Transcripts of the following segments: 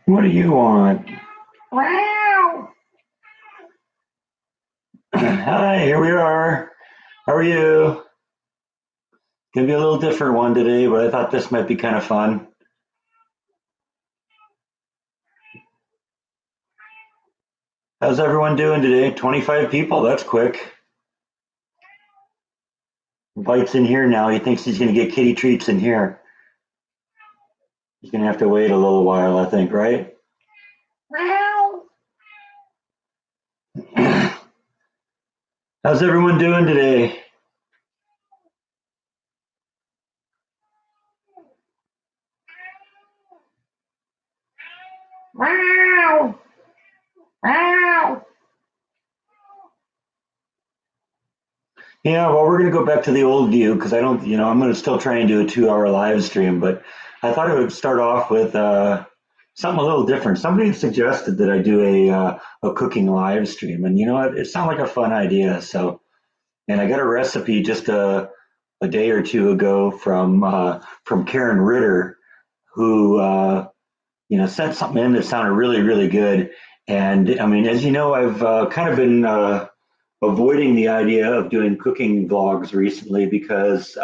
What do you want? Wow. Hi, here we are. How are you? Gonna be a little different one today, but I thought this might be kind of fun. How's everyone doing today? 25 people, that's quick. Bite's in here now. He thinks he's gonna get kitty treats in here. He's gonna have to wait a little while, I think, right? Wow. How's everyone doing today? Wow. Wow. Yeah, well, we're gonna go back to the old view because I don't, I'm gonna still try and do a 2 hour live stream, but I thought I would start off with something a little different. Somebody suggested that I do a cooking live stream, and you know what? It sounded like a fun idea. So, and I got a recipe just a day or two ago from Karen Ritter, who sent something in that sounded really really good. And I mean, as you know, I've kind of been avoiding the idea of doing cooking vlogs recently because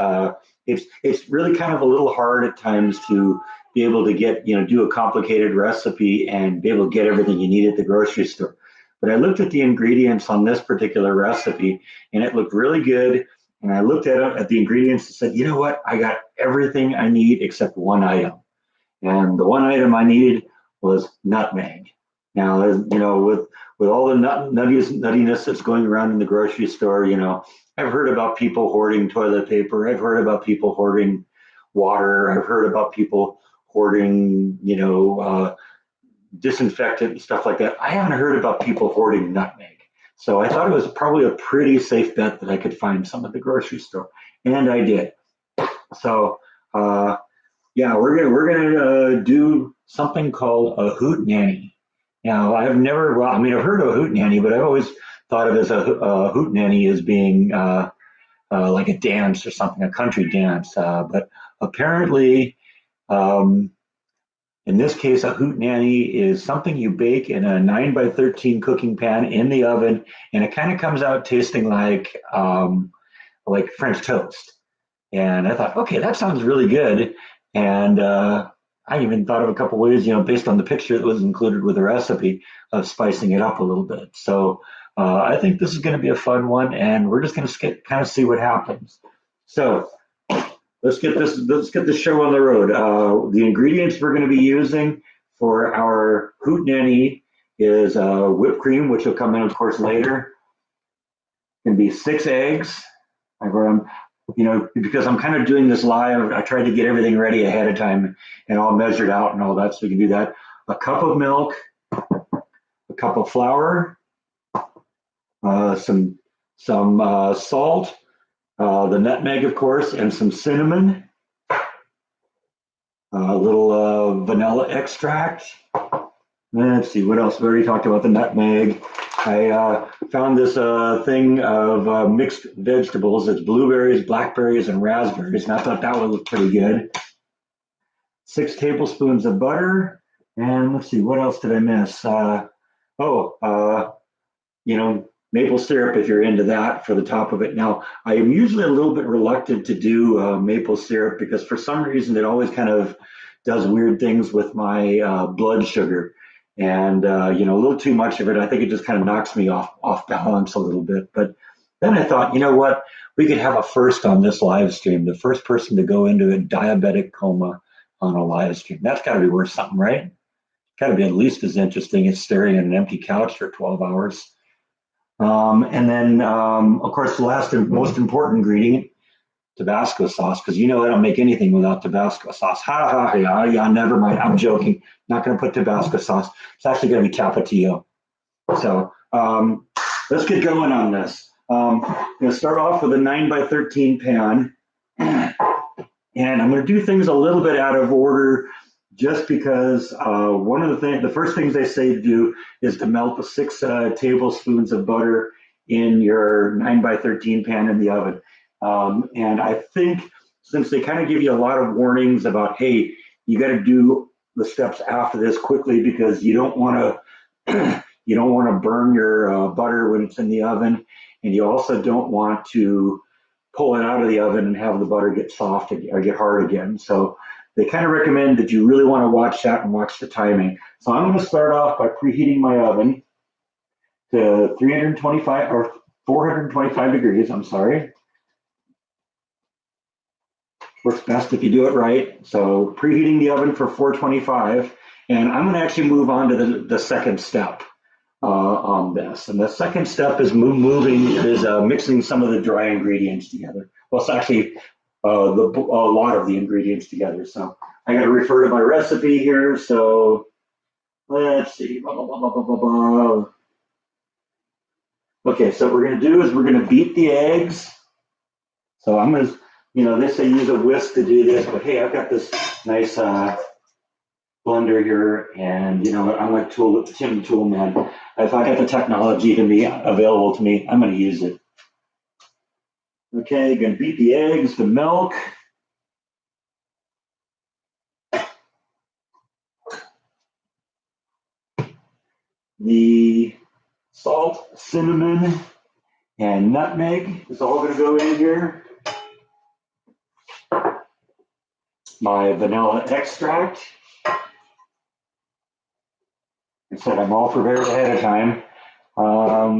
it's really kind of a little hard at times to be able to get do a complicated recipe and be able to get everything you need at the grocery store. But I looked at the ingredients on this particular recipe and it looked really good. And I looked at the ingredients and said, you know what? I got everything I need except one item. And the one item I needed was nutmeg. Now, with all the nuttiness that's going around in the grocery store, I've heard about people hoarding toilet paper. I've heard about people hoarding water. I've heard about people hoarding, disinfectant and stuff like that. I haven't heard about people hoarding nutmeg. So I thought it was probably a pretty safe bet that I could find some at the grocery store, and I did. So yeah, we're gonna do something called a hootenanny. Now, I've never, well, I mean, I've heard of a hootenanny, but I've always thought of it as a hootenanny as being like a dance or something, a country dance. But apparently, um, in this case, a hootenanny is something you bake in a 9 by 13 cooking pan in the oven, and it kind of comes out tasting like French toast. And I thought, okay, that sounds really good. And I even thought of a couple ways, based on the picture that was included with the recipe of spicing it up a little bit. So I think this is going to be a fun one, and we're just going to kind of see what happens. So let's get the show on the road. The ingredients we're going to be using for our hootenanny is whipped cream, which will come in, of course, later. Can be 6 eggs. Because I'm kind of doing this live, I tried to get everything ready ahead of time and all measured out and all that, so we can do that. A cup of milk, a cup of flour, some salt, the nutmeg, of course, and some cinnamon, a little vanilla extract. Let's see, what else? We already talked about the nutmeg. I found this thing of mixed vegetables. It's blueberries, blackberries, and raspberries, and I thought that would look pretty good. 6 tablespoons of butter, and let's see, what else did I miss? Oh, maple syrup if you're into that for the top of it. Now, I am usually a little bit reluctant to do maple syrup because for some reason it always kind of does weird things with my blood sugar. And a little too much of it, I think it just kind of knocks me off balance a little bit. But then I thought, you know what? We could have a first on this live stream. The first person to go into a diabetic coma on a live stream. That's got to be worth something, right? Got to be at least as interesting as staring at an empty couch for 12 hours. And then, of course, the last and most important ingredient, Tabasco sauce, because I don't make anything without Tabasco sauce. Ha ha, yeah, yeah, never mind. I'm joking. Not going to put Tabasco sauce. It's actually going to be Tapatio. So let's get going on this. I'm going to start off with a 9 by 13 pan. And I'm going to do things a little bit out of order just because one of the first things they say to do is to melt the 6 tablespoons of butter in your 9 by 13 pan in the oven. And I think since they kind of give you a lot of warnings about, hey, you got to do the steps after this quickly because you don't want to you don't want to burn your butter when it's in the oven, and you also don't want to pull it out of the oven and have the butter get soft or get hard again. So they kind of recommend that you really want to watch that and watch the timing. So I'm going to start off by preheating my oven to 325 or 425 degrees. I'm sorry. Works best if you do it right. So preheating the oven for 425, and I'm going to actually move on to the second step on this. And the second step is mixing some of the dry ingredients together. Well, it's actually a lot of the ingredients together. So I got to refer to my recipe here. So let's see. Blah, blah, blah, blah, blah, blah. Okay, so what we're going to do is we're going to beat the eggs. So I'm going to, they say use a whisk to do this, but hey, I've got this nice blender here, and I'm like Tim Toolman. If I got the technology to me available to me, I'm going to use it. Okay, going to beat the eggs, the milk. The salt, cinnamon, and nutmeg is all going to go in here. My vanilla extract. I said I'm all prepared ahead of time.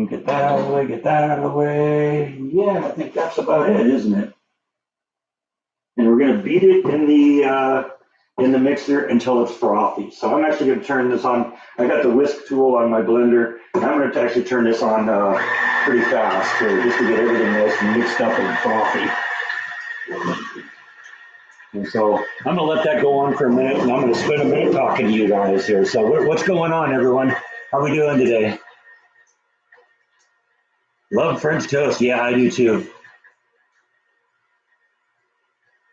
Get that out of the way, get that out of the way. Yeah, I think that's about it, isn't it? And we're going to beat it in the mixer until it's frothy. So I'm actually going to turn this on. I got the whisk tool on my blender, and I'm going to actually turn this on pretty fast here, just to get everything nice and mixed up and frothy. And so I'm going to let that go on for a minute, and I'm going to spend a minute talking to you guys here. So what's going on, everyone? How are we doing today? Love French toast. Yeah, I do too.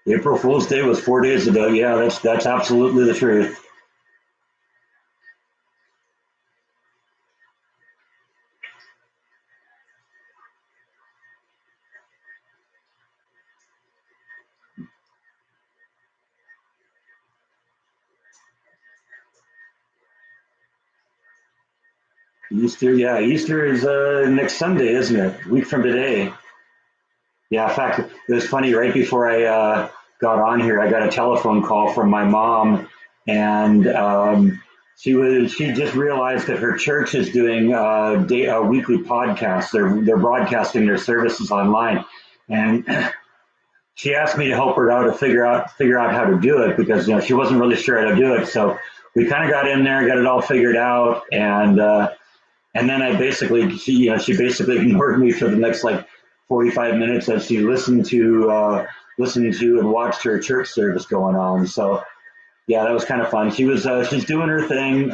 April Fool's Day was 4 days ago. Yeah, that's absolutely the truth. Easter, yeah, Easter is next Sunday, isn't it? A week from today. Yeah, in fact, it was funny. Right before I got on here, I got a telephone call from my mom, and she just realized that her church is doing a weekly podcast. They're broadcasting their services online, and she asked me to help her out to figure out how to do it because she wasn't really sure how to do it. So we kind of got in there, got it all figured out, and then she basically ignored me for the next like 45 minutes as she listened to and watched her church service going on. So yeah, that was kind of fun. She's doing her thing,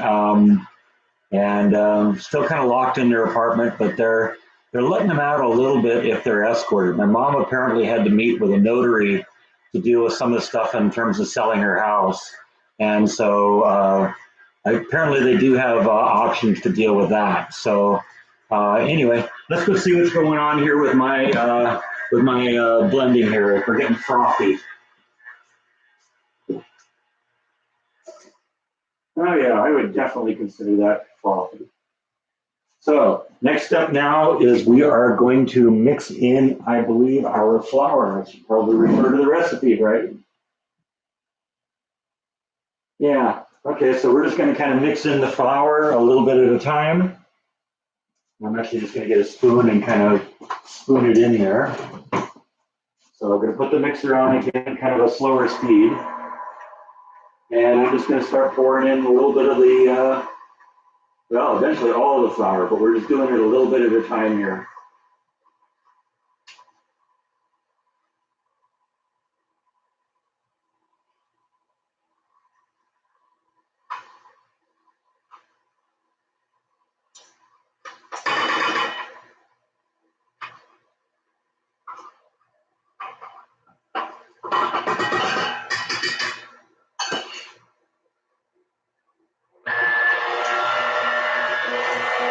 and still kind of locked in their apartment, but they're letting them out a little bit if they're escorted. My mom apparently had to meet with a notary to deal with some of the stuff in terms of selling her house, and so apparently they do have options to deal with that. So anyway, let's go see what's going on here with my blending here. If we're getting frothy. Oh yeah, I would definitely consider that frothy. So next step now is we are going to mix in, I believe, our flour. I should probably refer to the recipe, right? Yeah. Okay, so we're just going to kind of mix in the flour a little bit at a time. I'm actually just going to get a spoon and kind of spoon it in there. So I'm going to put the mixer on again, kind of a slower speed. And I'm just going to start pouring in a little bit of the, eventually all of the flour, but we're just doing it a little bit at a time here.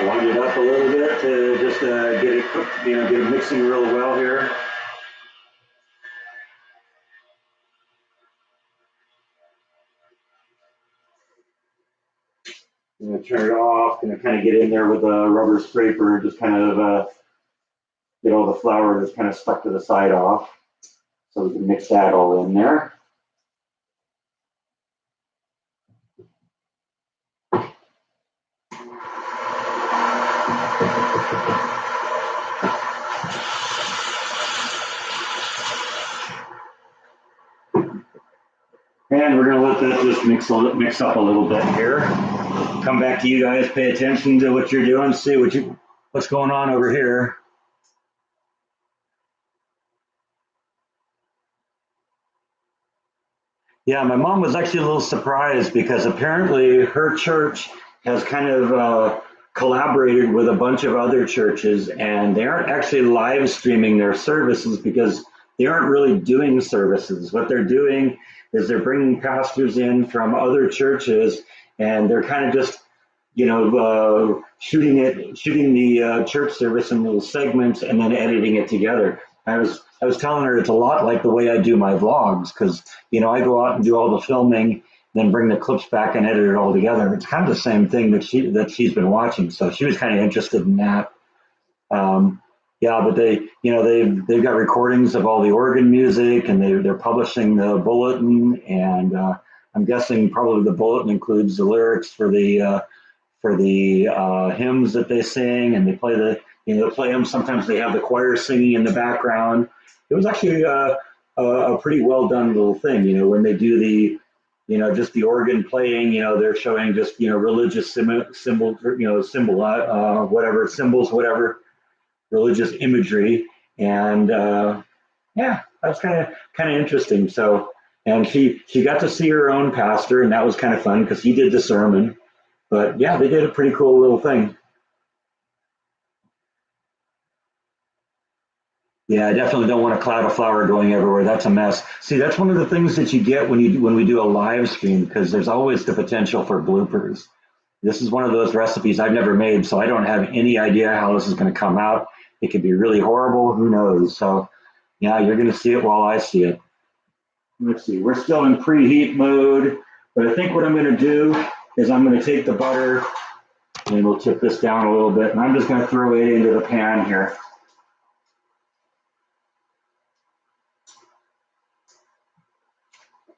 Wind it up a little bit to just get it cooked, get it mixing real well here. going to turn it off. Going to kind of get in there with a rubber scraper, just kind of get all the flour that's kind of stuck to the side off. So we can mix that all in there. And we're going to let that just mix up a little bit here. Come back to you guys, pay attention to what you're doing, see what's going on over here. Yeah, my mom was actually a little surprised because apparently her church has kind of collaborated with a bunch of other churches, and they aren't actually live streaming their services because they aren't really doing services. What they're doing is they're bringing pastors in from other churches, and they're kind of just, shooting the church service in little segments and then editing it together. I was telling her it's a lot like the way I do my vlogs because I go out and do all the filming, then bring the clips back and edit it all together. It's kind of the same thing that she's been watching, so she was kind of interested in that. Yeah, but they've got recordings of all the organ music, and they're publishing the bulletin, and I'm guessing probably the bulletin includes the lyrics for the hymns that they sing, and they play them. Sometimes they have the choir singing in the background. It was actually a pretty well done little thing. When they do just the organ playing, they're showing just religious symbols, whatever religious imagery, and yeah, that was kind of interesting. So, and she got to see her own pastor, and that was kind of fun because he did the sermon. But yeah, they did a pretty cool little thing. Yeah, I definitely don't want a cloud of flour going everywhere. That's a mess. See, that's one of the things that you get when we do a live stream, because there's always the potential for bloopers. This is one of those recipes I've never made, so I don't have any idea how this is going to come out. It could be really horrible. Who knows? So yeah, you're going to see it while I see it. Let's see. We're still in preheat mode, but I think what I'm going to do is I'm going to take the butter and we'll tip this down a little bit, and I'm just going to throw it into the pan here.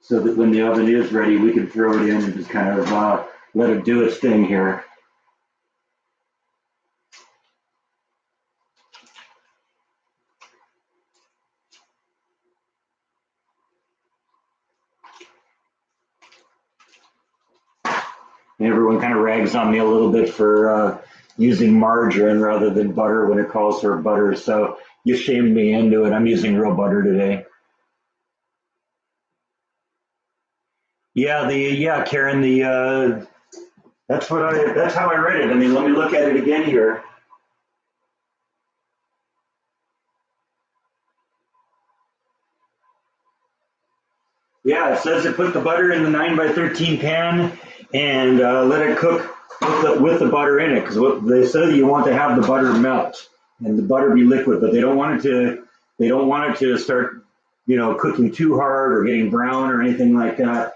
So that when the oven is ready, we can throw it in and just kind of let it do its thing here. And everyone kind of rags on me a little bit for using margarine rather than butter when it calls for butter. So you shamed me into it. I'm using real butter today. Yeah, Karen, that's how I read it. I mean, let me look at it again here. Yeah, it says to put the butter in the 9x13 pan and let it cook with the butter in it, because what they say, you want to have the butter melt and the butter be liquid, but they don't want it to start cooking too hard or getting brown or anything like that.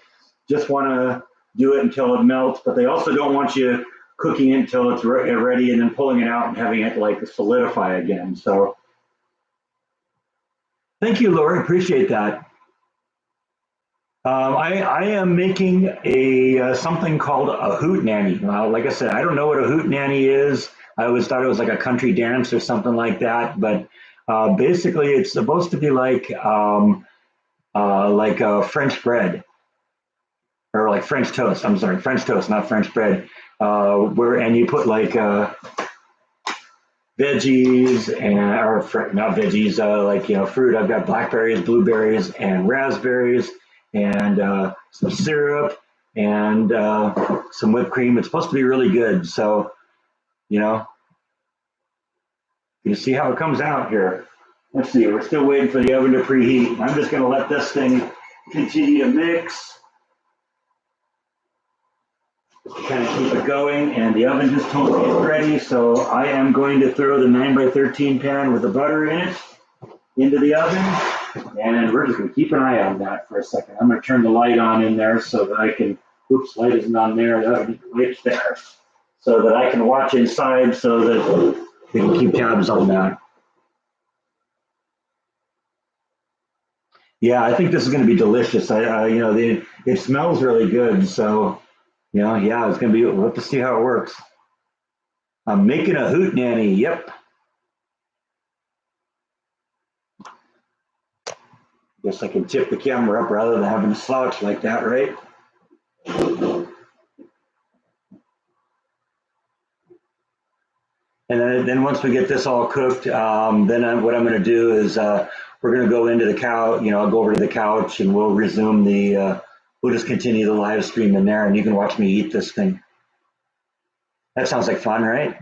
Just want to do it until it melts, but they also don't want you cooking it until it's ready and then pulling it out and having it like solidify again. So thank you, Lori, appreciate that. I am making a something called a hootenanny. Like I said, I don't know what a hootenanny is. I always thought it was like a country dance or something like that. But basically, it's supposed to be like French bread or like French toast. I'm sorry, French toast, not French bread. And you put like veggies not veggies, fruit. I've got blackberries, blueberries, and raspberries, and some syrup and some whipped cream. It's supposed to be really good. So, you see how it comes out here. Let's see, we're still waiting for the oven to preheat. I'm just going to let this thing continue to mix. Kind of keep it going, and the oven just told me it's ready, so I am going to throw the 9x13 pan with the butter in it into the oven, and we're just going to keep an eye on that for a second. I'm going to turn the light on in there so that I can, oops, light isn't on there, the light's there. so that I can watch inside so that we can keep tabs on that. Yeah, I think this is going to be delicious. It smells really good. So, yeah, it's going to be, we'll have to see how it works. I'm making a hootenanny. Yep. Guess I can tip the camera up rather than having to slouch like that, right? And then once we get this all cooked, what I'm going to do is we're going to go into the couch. I'll go over to the couch and we'll resume we'll just continue the live stream in there, and you can watch me eat this thing. That sounds like fun, right?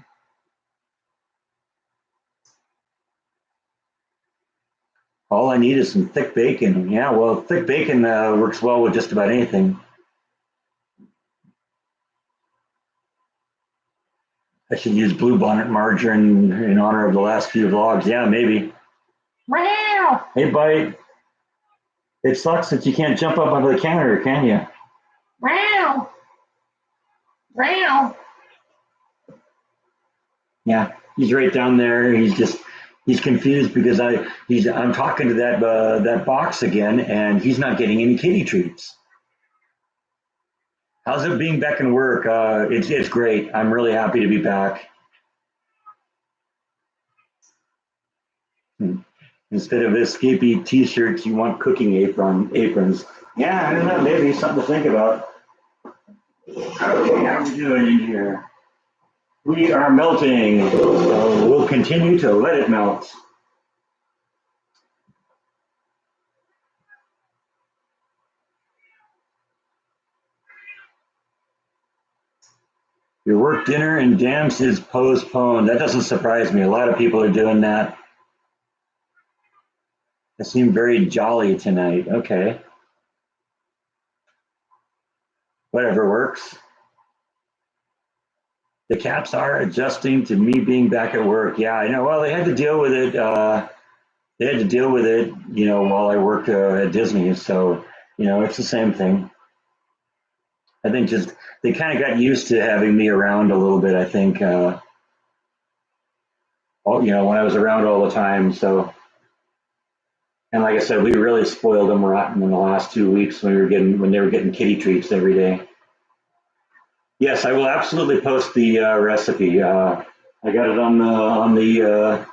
All I need is some thick bacon. Yeah, well, thick bacon works well with just about anything. I should use bluebonnet margarine in honor of the last few vlogs. Yeah, maybe. Meow. Hey, Bite. It sucks that you can't jump up onto the counter, can you? Meow. Meow. Yeah, he's right down there. He's confused because I'm talking to that box again, and he's not getting any kitty treats. How's it being back in work? It's great. I'm really happy to be back. Instead of escapee t-shirts, you want cooking aprons. Yeah, I don't know. Maybe something to think about. Okay, how are we doing in here? We are melting, so we'll continue to let it melt. Your work dinner and dance is postponed. That doesn't surprise me. A lot of people are doing that. They seem very jolly tonight. Okay. Whatever works. The cats are adjusting to me being back at work. Yeah, I know. Well, they had to deal with it. While I worked at Disney. So, it's the same thing. I think just they kind of got used to having me around a little bit. I think, when I was around all the time. So, and like I said, we really spoiled them rotten in the last 2 weeks when they were getting kitty treats every day. Yes, I will absolutely post the recipe. I got it on the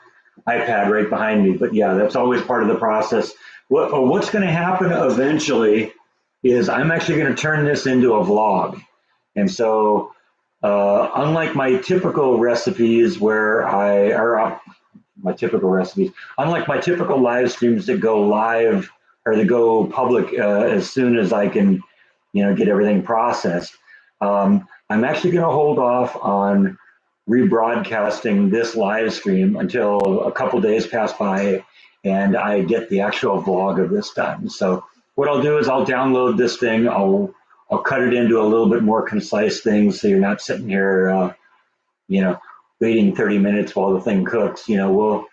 iPad right behind me. But yeah, that's always part of the process. What's going to happen eventually is I'm actually going to turn this into a vlog. And so, unlike my typical recipes unlike my typical live streams that go live or that go public as soon as I can, get everything processed. I'm actually going to hold off on rebroadcasting this live stream until a couple days pass by and I get the actual vlog of this done. So what I'll do is I'll download this thing. I'll cut it into a little bit more concise things so you're not sitting here, waiting 30 minutes while the thing cooks. We'll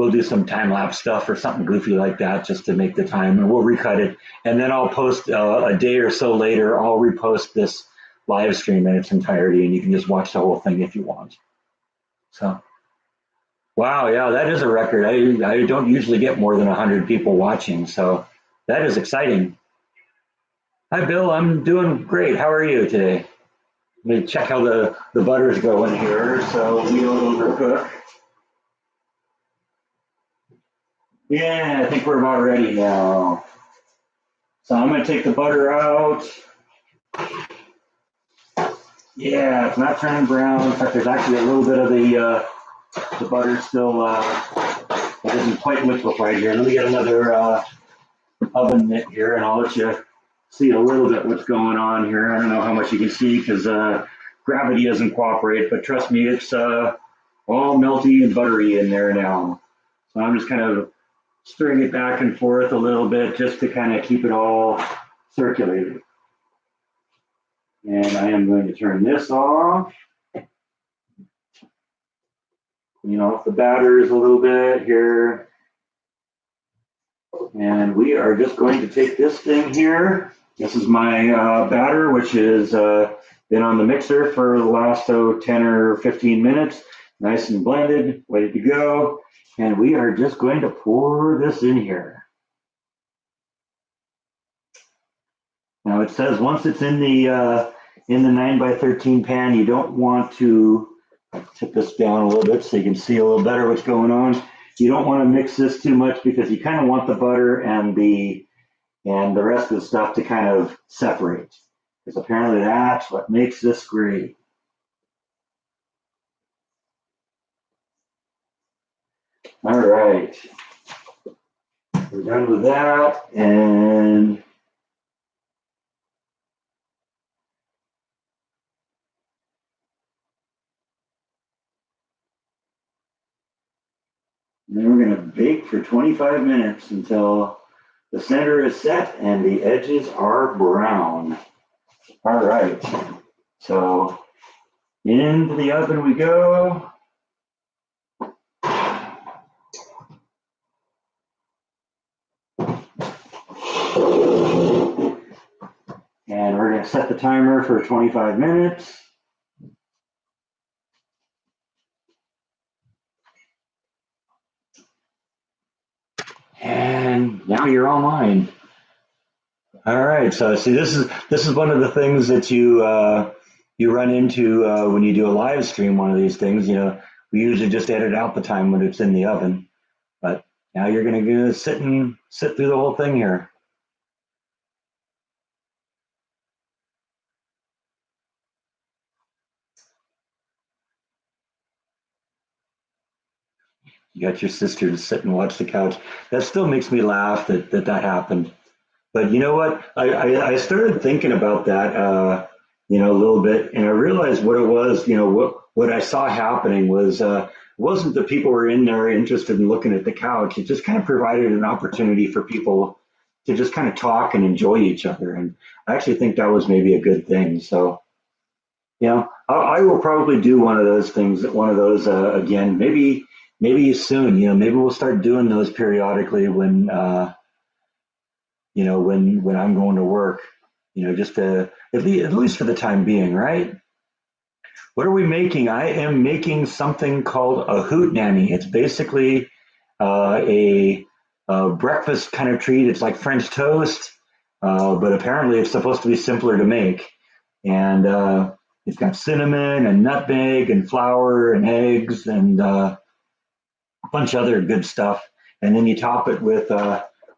do some time lapse stuff or something goofy like that just to make the time, and we'll recut it. And then I'll post a day or so later. I'll repost this live stream in its entirety, and you can just watch the whole thing if you want. So, wow, yeah, that is a record. I don't usually get more than 100 people watching, so that is exciting. Hi, Bill. I'm doing great. How are you today? Let me check how the butter's going here so we don't overcook. Yeah, I think we're about ready now. So I'm going to take the butter out. Yeah, it's not turning brown. In fact, there's actually a little bit of the butter still it isn't quite liquefied here. Let me get another oven mitt here, and I'll let you see a little bit what's going on here. I don't know how much you can see because gravity doesn't cooperate, but trust me, it's all melty and buttery in there now. So I'm just kind of stirring it back and forth a little bit just to kind of keep it all circulated. And I am going to turn this off. Clean off the batters a little bit here. And we are just going to take this thing here. This is my batter, which is been on the mixer for the last 10 or 15 minutes, nice and blended, ready to go. And we are just going to pour this in here. Now it says once it's in the 9 by 13 pan, you don't want to, I'll tip this down a little bit so you can see a little better what's going on. You don't want to mix this too much because you kind of want the butter and the rest of the stuff to kind of separate. Because apparently that's what makes this great. All right. We're done with that, and then we're going to bake for 25 minutes until the center is set and the edges are brown. All right. So into the oven we go. And we're going to set the timer for 25 minutes. And now you're all mine. All right. So see, this is one of the things that you run into when you do a live stream. One of these things, we usually just edit out the time when it's in the oven. But now you're going to sit through the whole thing here. You got your sister to sit and watch the couch. That still makes me laugh that happened. But you know what? I started thinking about that, a little bit, and I realized what it was. What I saw happening was it wasn't that people were in there interested in looking at the couch. It just kind of provided an opportunity for people to just kind of talk and enjoy each other. And I actually think that was maybe a good thing. So, I will probably do one of those things, again, maybe soon. Maybe we'll start doing those periodically when when I'm going to work, just to at least for the time being, right? What are we making? I am making something called a hootenanny. It's basically a breakfast kind of treat. It's like French toast, but apparently it's supposed to be simpler to make. And it's got cinnamon and nutmeg and flour and eggs and a bunch of other good stuff. And then you top it with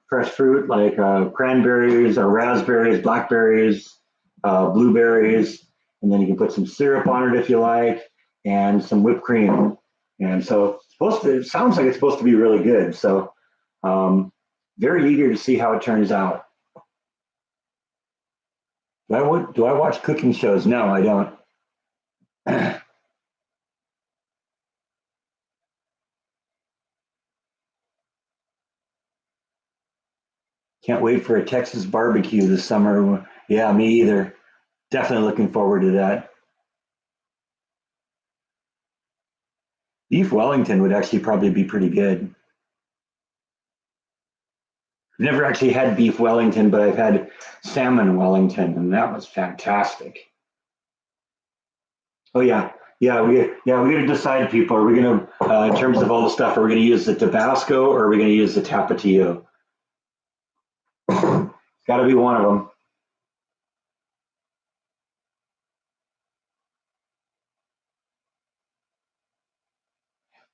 fresh fruit like cranberries or raspberries, blackberries, blueberries, and then you can put some syrup on it if you like, and some whipped cream. And so it sounds like it's supposed to be really good. So very eager to see how it turns out. Do I watch cooking shows? No, I don't. Can't wait for a Texas barbecue this summer. Yeah, me either. Definitely looking forward to that. Beef Wellington would actually probably be pretty good. I've never actually had beef Wellington, but I've had salmon Wellington, and that was fantastic. Oh we got to decide, people. Are we going to, in terms of all the stuff, are we going to use the Tabasco or are we going to use the Tapatio? It's got to be one of them.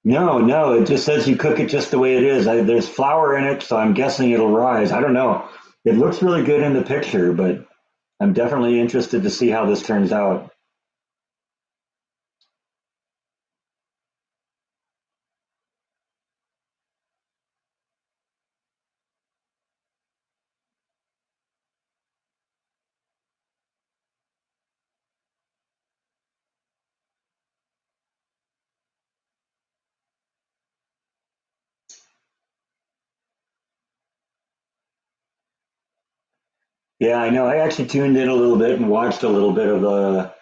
No, it just says you cook it just the way it is. There's flour in it, so I'm guessing it'll rise. I don't know. It looks really good in the picture, but I'm definitely interested to see how this turns out. Yeah, I know. I actually tuned in a little bit and watched a little bit of the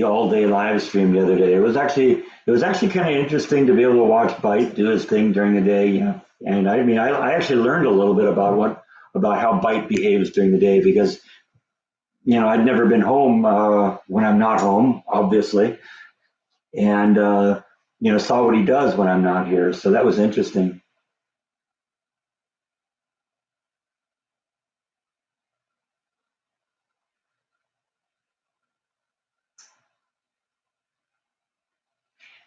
all day live stream the other day. It was actually kind of interesting to be able to watch Bite do his thing during the day. And I mean, I actually learned a little bit about how Bite behaves during the day because I'd never been home when I'm not home, obviously, and saw what he does when I'm not here. So that was interesting.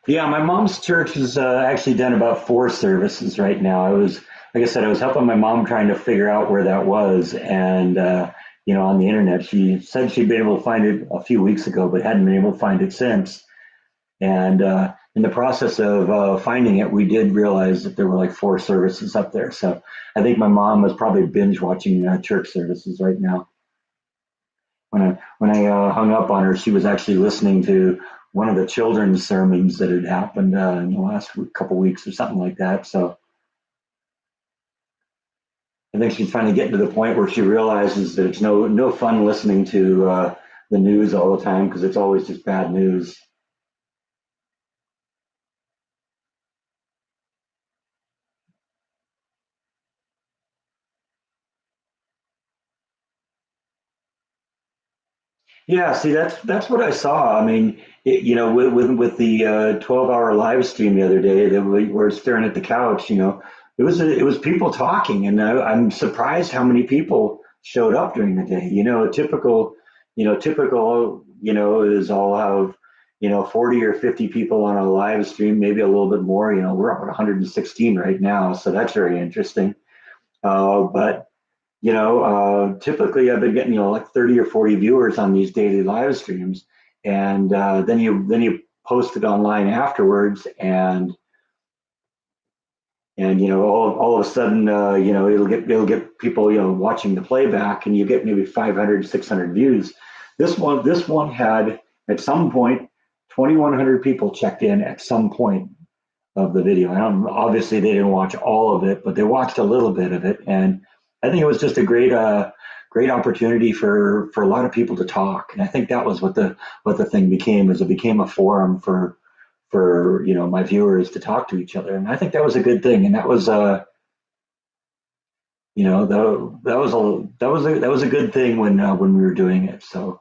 Yeah, my mom's church has actually done about four services right now. Like I said, I was helping my mom trying to figure out where that was, and on the internet, she said she'd been able to find it a few weeks ago, but hadn't been able to find it since. And in the process of finding it, we did realize that there were like four services up there. So I think my mom was probably binge watching church services right now. When I hung up on her, she was actually listening to one of the children's sermons that had happened in the last couple weeks or something like that. So I think she's finally getting to the point where she realizes that it's no fun listening to the news all the time because it's always just bad news. Yeah, see, that's what I saw. I mean, with the 12-hour live stream the other day that we were staring at the couch, it was people talking, and I'm surprised how many people showed up during the day. Is all have 40 or 50 people on a live stream, maybe a little bit more. We're up at 116 right now, so that's very interesting. But typically I've been getting, like 30 or 40 viewers on these daily live streams. And then you post it online afterwards and all of a sudden, it'll get people, watching the playback and you get maybe 500, 600 views. This one had at some point, 2,100 people checked in at some point of the video. I don't, obviously they didn't watch all of it, but they watched a little bit of it, and I think it was just a great opportunity for a lot of people to talk. And I think that was what the thing became, is it became a forum for my viewers to talk to each other, and I think that was a good thing. And that was that was a good thing when we were doing it. So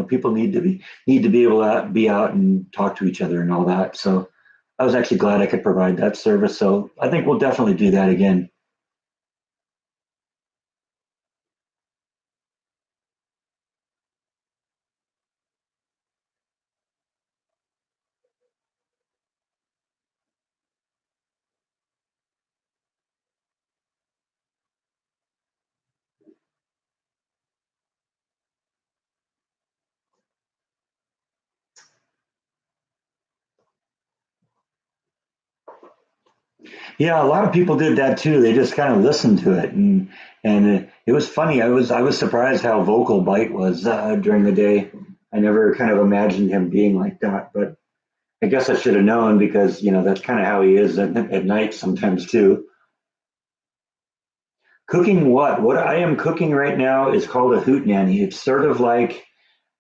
people need to be able to be out and talk to each other and all that. So I was actually glad I could provide that service. So I think we'll definitely do that again. Yeah, a lot of people did that too. They just kind of listened to it, and it was funny. I was surprised how vocal Bite was during the day. I never kind of imagined him being like that, but I guess I should have known because that's kind of how he is at night sometimes too. Cooking what? What I am cooking right now is called a hootenanny. It's sort of like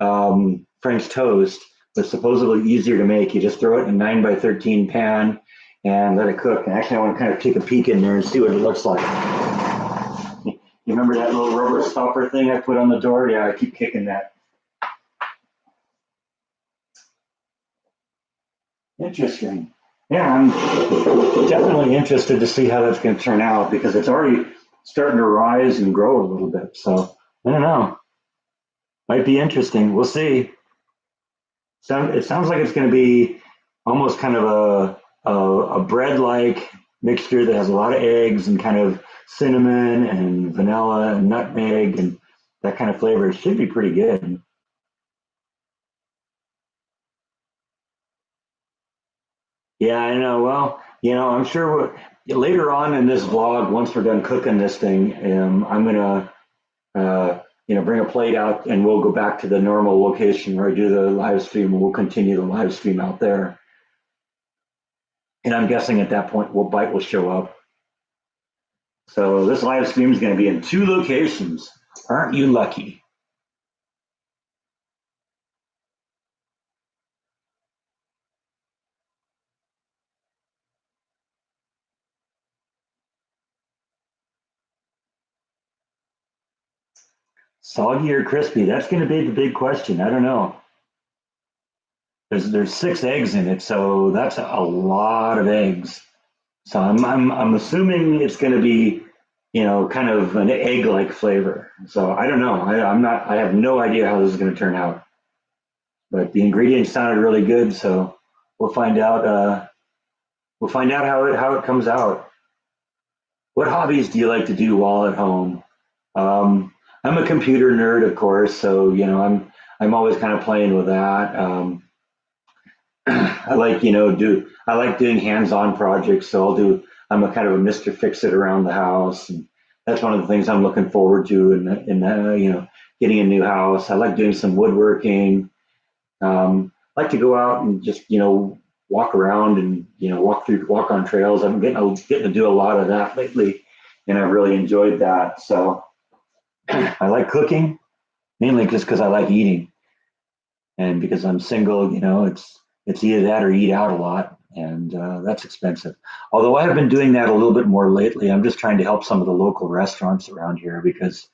French toast, but supposedly easier to make. You just throw it in a 9 by 13 pan and let it cook. And actually, I want to kind of take a peek in there and see what it looks like. You remember that little rubber stopper thing I put on the door? Yeah, I keep kicking that. Interesting. Yeah, I'm definitely interested to see how that's going to turn out because it's already starting to rise and grow a little bit. So I don't know. Might be interesting. We'll see. It sounds like it's going to be almost kind of a bread-like mixture that has a lot of eggs and kind of cinnamon and vanilla and nutmeg and that kind of flavor. It should be pretty good. Yeah, I know. Well, I'm sure later on in this vlog, once we're done cooking this thing, I'm gonna bring a plate out and we'll go back to the normal location where I do the live stream and we'll continue the live stream out there. And I'm guessing at that point, Bite will show up. So this live stream is going to be in two locations. Aren't you lucky? Soggy or crispy? That's going to be the big question. I don't know. There's six eggs in it, so that's a lot of eggs. So I'm assuming it's going to be, kind of an egg-like flavor. So I don't know. I have no idea how this is going to turn out. But the ingredients sounded really good, so we'll find out. We'll find out how it comes out. What hobbies do you like to do while at home? I'm a computer nerd, of course, so I'm always kind of playing with that. I like do I like doing hands-on projects, so I'm a kind of a Mr. Fix It around the house, and that's one of the things I'm looking forward to in getting a new house. I like doing some woodworking. I like to go out and just walk around and walk on trails. I'm getting to do a lot of that lately, and I've really enjoyed that. So I like cooking mainly just because I like eating, and because I'm single, it's either that or eat out a lot, and that's expensive. Although I have been doing that a little bit more lately. I'm just trying to help some of the local restaurants around here because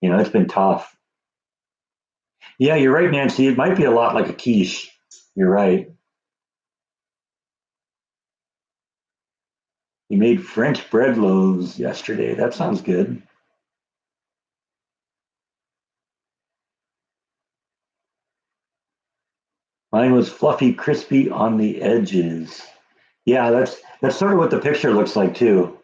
it's been tough. Yeah, you're right, Nancy. It might be a lot like a quiche. You're right. You made French bread loaves yesterday. That sounds good. Mine was fluffy, crispy on the edges. Yeah, that's sort of what the picture looks like too.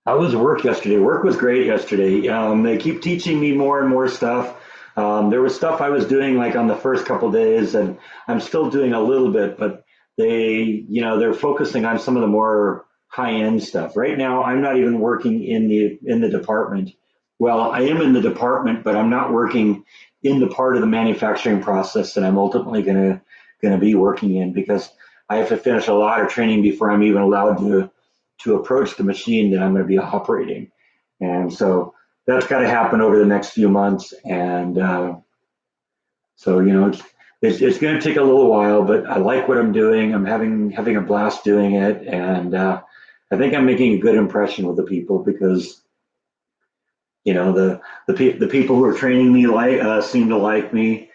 How was work yesterday? Work was great yesterday. They keep teaching me more and more stuff. There was stuff I was doing like on the first couple days, and I'm still doing a little bit, but they're focusing on some of the more high end stuff. Right now, I'm not even working in the department. Well, I am in the department, but I'm not working in the part of the manufacturing process that I'm ultimately gonna be working in because I have to finish a lot of training before I'm even allowed to approach the machine that I'm going to be operating. And so that's got to happen over the next few months. And so, it's going to take a little while, but I like what I'm doing. I'm having a blast doing it. And I think I'm making a good impression with the people because, the people who are training me seem to like me.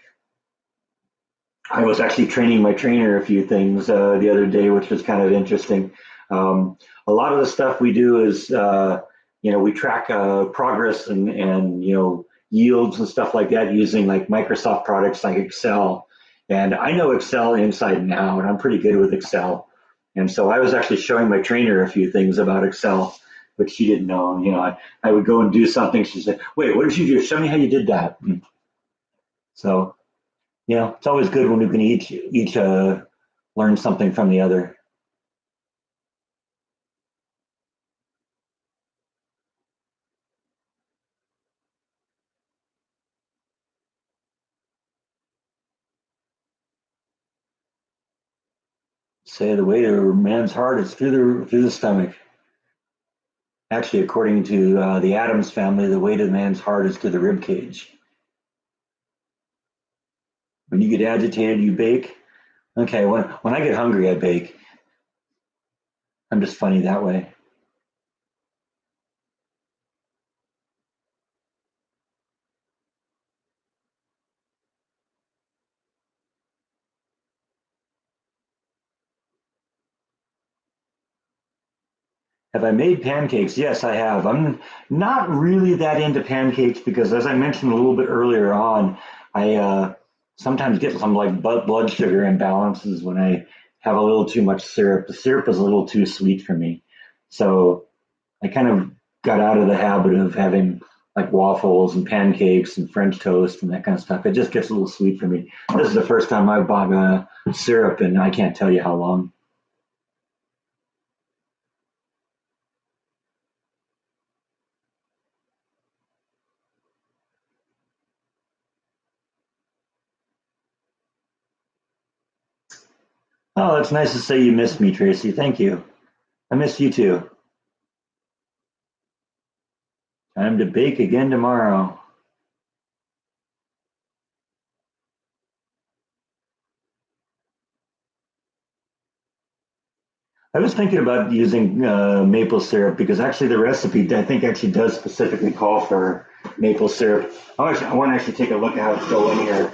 I was actually training my trainer a few things the other day, which was kind of interesting. A lot of the stuff we do is, we track progress and yields and stuff like that using like Microsoft products like Excel. And I know Excel inside and out, and I'm pretty good with Excel. And so I was actually showing my trainer a few things about Excel, which she didn't know. I would go and do something. She said, "Wait, what did you do? Show me how you did that." So it's always good when we can each learn something from the other. Say the way to a man's heart is through the stomach. Actually, according to the Adams family, the way to the man's heart is to the rib cage. When you get agitated, you bake. Okay, when I get hungry, I bake. I'm just funny that way. Have I made pancakes? Yes, I have. I'm not really that into pancakes because, as I mentioned a little bit earlier on, I sometimes get some like blood sugar imbalances when I have a little too much syrup. The syrup is a little too sweet for me. So I kind of got out of the habit of having like waffles and pancakes and French toast and that kind of stuff. It just gets a little sweet for me. This is the first time I've bought syrup, and I can't tell you how long. Oh, it's nice to say you missed me, Tracy. Thank you. I miss you too. Time to bake again tomorrow. I was thinking about using maple syrup because actually the recipe I think actually does specifically call for maple syrup. I want to actually take a look at how it's going here.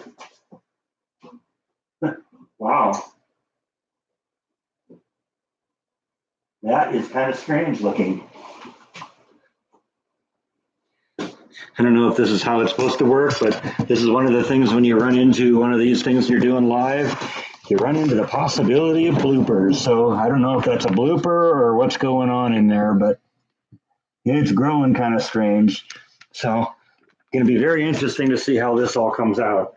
Wow, that is kind of strange looking. I don't know if this is how it's supposed to work, but this is one of the things when you run into one of these things you're doing live, you run into the possibility of bloopers. So I don't know if that's a blooper or what's going on in there, but it's growing kind of strange. So going to be very interesting to see how this all comes out.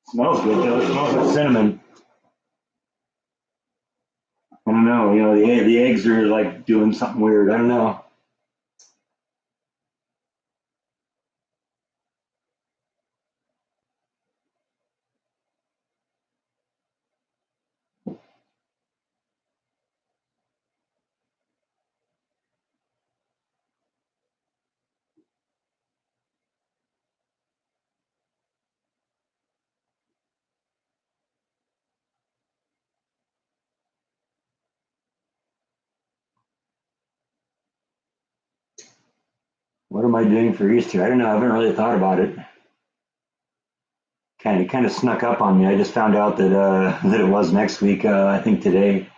Smells good though. It smells like cinnamon. I don't know. The eggs are like doing something weird. I don't know. What am I doing for Easter? I don't know. I haven't really thought about it. Kind of snuck up on me. I just found out that that it was next week. I think today.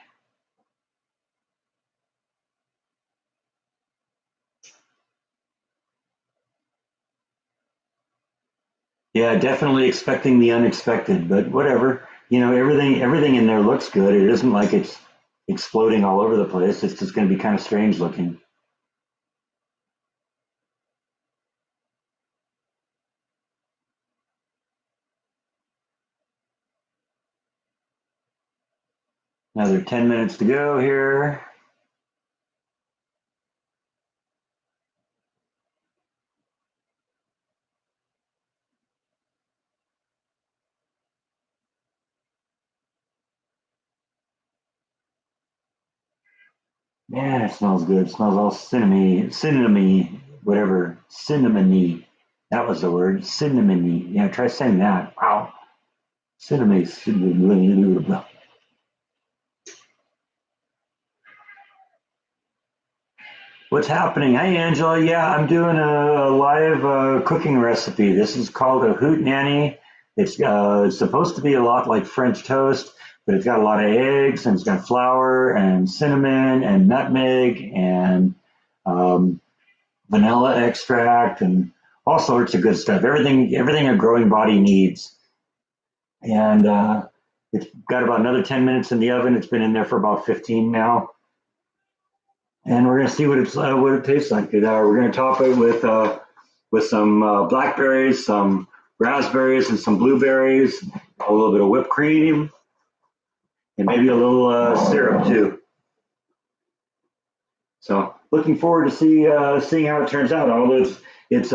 Yeah, definitely expecting the unexpected, but whatever. Everything in there looks good. It isn't like it's exploding all over the place. It's just going to be kind of strange looking. Another 10 minutes to go here. Man, it smells good. It smells all cinnamony, whatever, cinnamony. That was the word, cinnamony. Yeah, try saying that. Wow, cinnamon. What's happening? Hey, Angela. Yeah, I'm doing a live cooking recipe. This is called a hootenanny. It's supposed to be a lot like French toast, but it's got a lot of eggs and it's got flour and cinnamon and nutmeg and um, vanilla extract and all sorts of good stuff. Everything a growing body needs. And it's got about another 10 minutes in the oven. It's been in there for about 15 now. And we're gonna see what it tastes like. We're gonna top it with some blackberries, some raspberries, and some blueberries, a little bit of whipped cream, and maybe a little syrup too. So looking forward to seeing how it turns out. Although it's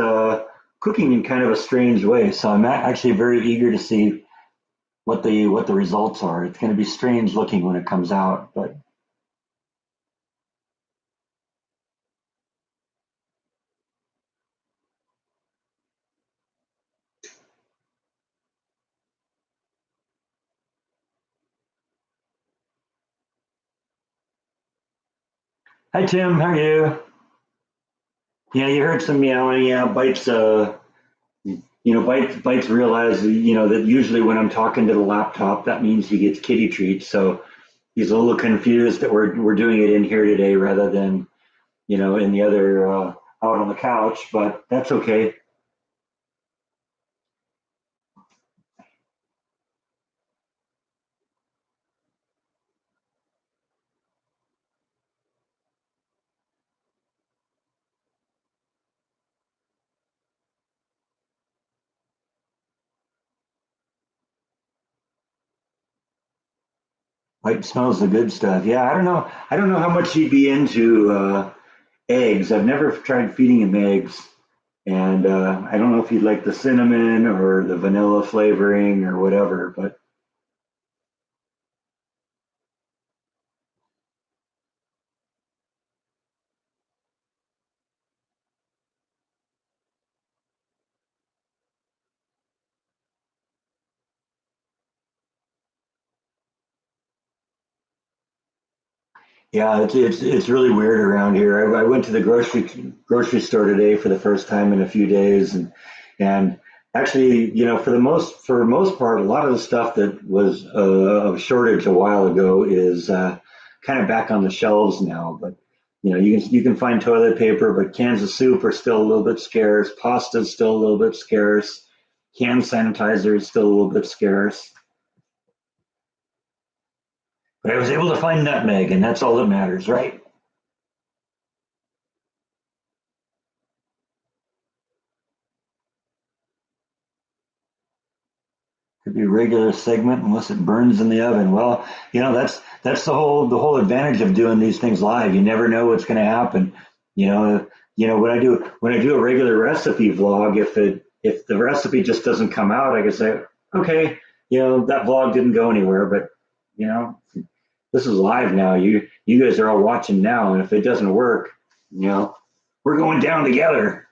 cooking in kind of a strange way, so I'm actually very eager to see what the results are. It's going to be strange looking when it comes out, but hi Tim, how are you? Yeah, you heard some meowing. Yeah, bites. Bites realize that usually when I'm talking to the laptop, that means he gets kitty treats. So he's a little confused that we're doing it in here today rather than in the other out on the couch. But that's okay. Bite smells the good stuff. Yeah, I don't know. I don't know how much he'd be into eggs. I've never tried feeding him eggs. And I don't know if he'd like the cinnamon or the vanilla flavoring or whatever, but Yeah, it's really weird around here. I went to the grocery store today for the first time in a few days, and actually, for most part, a lot of the stuff that was of shortage a while ago is kind of back on the shelves now. But you can find toilet paper, but cans of soup are still a little bit scarce. Pasta is still a little bit scarce. Hand sanitizer is still a little bit scarce. But I was able to find nutmeg, and that's all that matters, right? Could be a regular segment unless it burns in the oven. Well, that's the whole advantage of doing these things live. You never know what's going to happen. You know, when I do a regular recipe vlog, if the recipe just doesn't come out, I can say, okay, that vlog didn't go anywhere. But you know, this is live now. You guys are all watching now, and if it doesn't work, you know, we're going down together.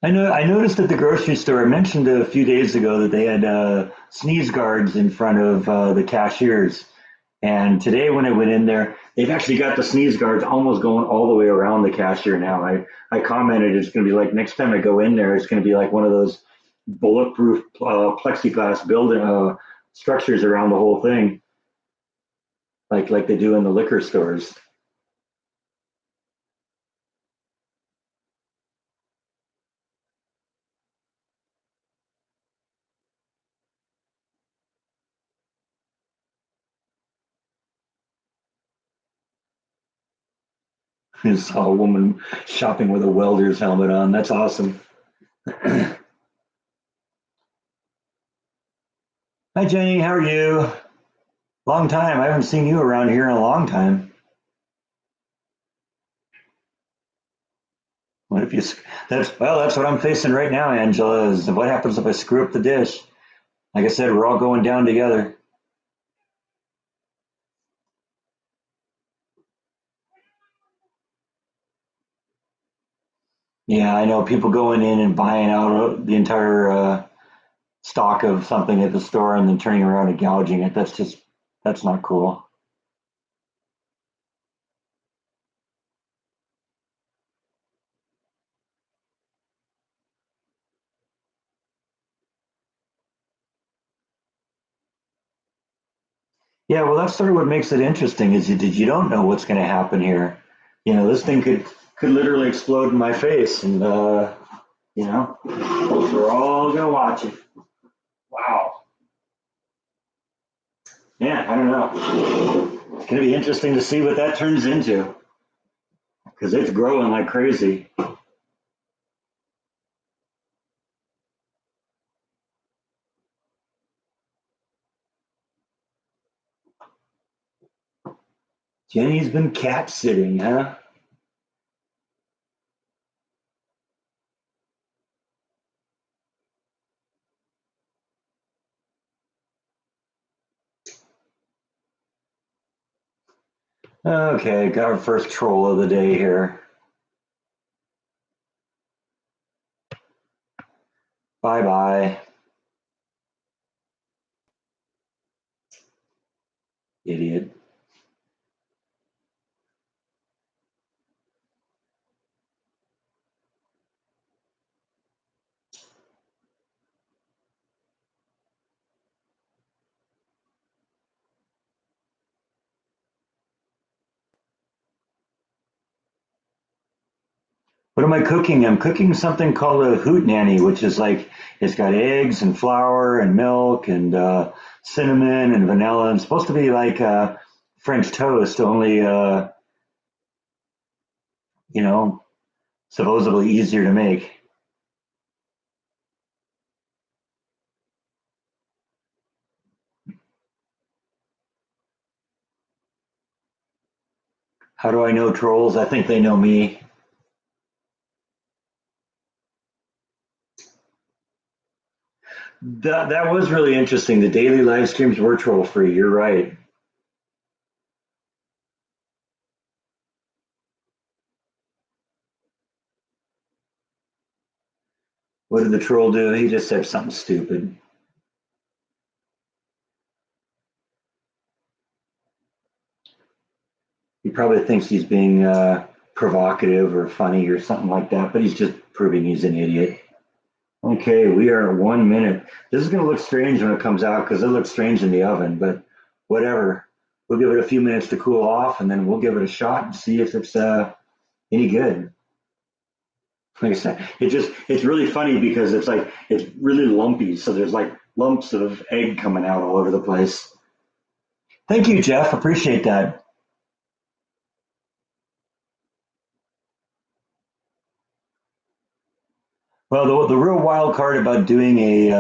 I noticed at the grocery store. I mentioned a few days ago that they had sneeze guards in front of the cashiers. And today, when I went in there, they've actually got the sneeze guards almost going all the way around the cashier now. I commented it's going to be like next time I go in there, it's going to be like one of those bulletproof plexiglass building structures around the whole thing, like they do in the liquor stores. I saw a woman shopping with a welder's helmet on. That's awesome. Hi, Jenny. How are you? Long time. I haven't seen you around here in a long time. What if you? That's what I'm facing right now, Angela. Is what happens if I screw up the dish? Like I said, we're all going down together. Yeah, I know people going in and buying out the entire stock of something at the store and then turning around and gouging it. That's not cool. Yeah, well, that's sort of what makes it interesting is you don't know what's going to happen here. This thing could literally explode in my face, and we're all gonna watch it. Wow. Yeah, I don't know. It's gonna be interesting to see what that turns into because it's growing like crazy. Jenny's been cat sitting, huh? Okay, got our first troll of the day here. Bye bye, idiot. What am I cooking? I'm cooking something called a hootenanny, which is like it's got eggs and flour and milk and cinnamon and vanilla. And it's supposed to be like French toast, only you know, supposedly easier to make. How do I know trolls? I think they know me. That was really interesting. The daily live streams were troll free. You're right. What did the troll do? He just said something stupid. probably thinks he's being provocative or funny or something like that, but he's just proving he's an idiot. Okay, we are at 1 minute. This is going to look strange when it comes out because it looks strange in the oven, but whatever. We'll give it a few minutes to cool off and then we'll give it a shot and see if it's any good. Like I said, it's really funny because it's really lumpy, so there's like lumps of egg coming out all over the place. Thank you, Jeff. Appreciate that. Well, the real wild card about doing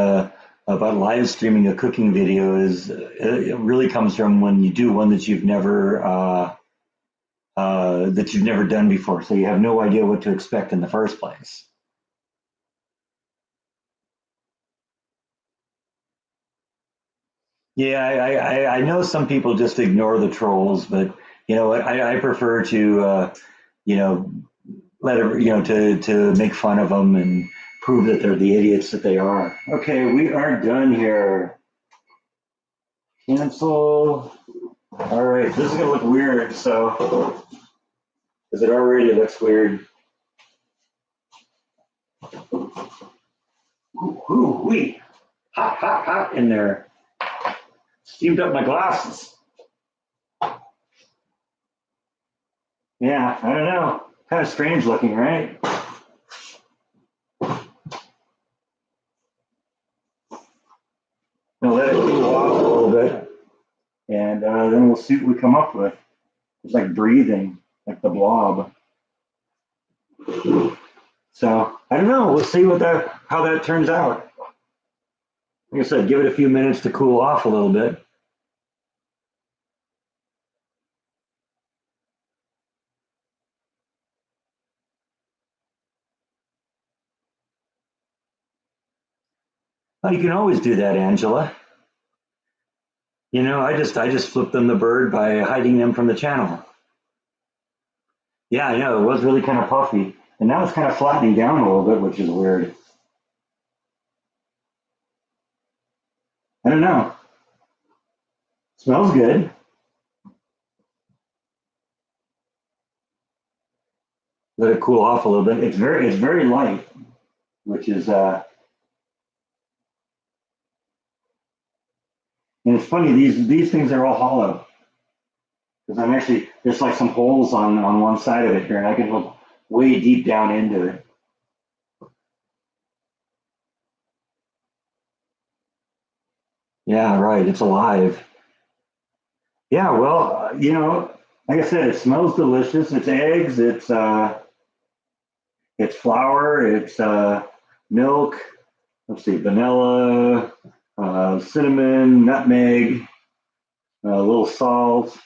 about live streaming a cooking video is it really comes from when you do one that you've never done before, so you have no idea what to expect in the first place. Yeah, I know some people just ignore the trolls, but you know what? I prefer to you know let it, to make fun of them and prove that they're the idiots that they are. Okay, we are done here. Cancel. All right, this is gonna look weird, so because it already looks weird. Ooh, wee, hot, hot, hot in there. Steamed up my glasses. Yeah, I don't know. Kind of strange looking, right? Now let it cool off a little bit, and then we'll see what we come up with. It's like breathing, like the blob. So I don't know. We'll see how that turns out. Like I said, give it a few minutes to cool off a little bit. Oh, you can always do that, Angela. I just flipped them the bird by hiding them from the channel. Yeah, I know. It was really kind of puffy. And now it's kind of flattening down a little bit, which is weird. I don't know. Smells good. Let it cool off a little bit. It's very light, which is and it's funny, these things are all hollow. Because I'm actually there's like some holes on one side of it here, and I can look way deep down into it. Yeah, right. It's alive. Yeah, well, like I said, it smells delicious. It's eggs. It's flour. It's milk. Let's see, vanilla, cinnamon, nutmeg, a little salt.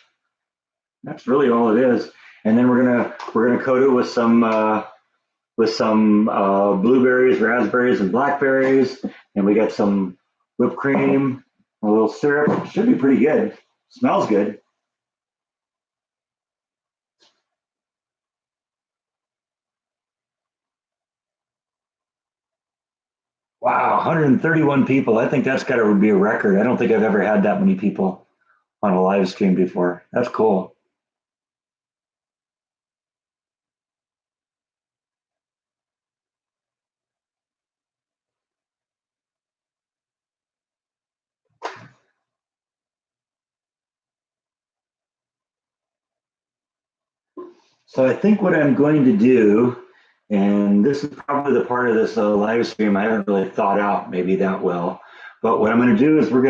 That's really all it is. And then we're gonna coat it with some blueberries, raspberries, and blackberries, and we got some whipped cream, a little syrup. Should be pretty good. Smells good. Wow, 131 people. I think that's got to be a record. I don't think I've ever had that many people on a live stream before. That's cool. So I think what I'm going to do, and this is probably the part of this live stream I haven't really thought out maybe that well, but what I'm going to do is I'm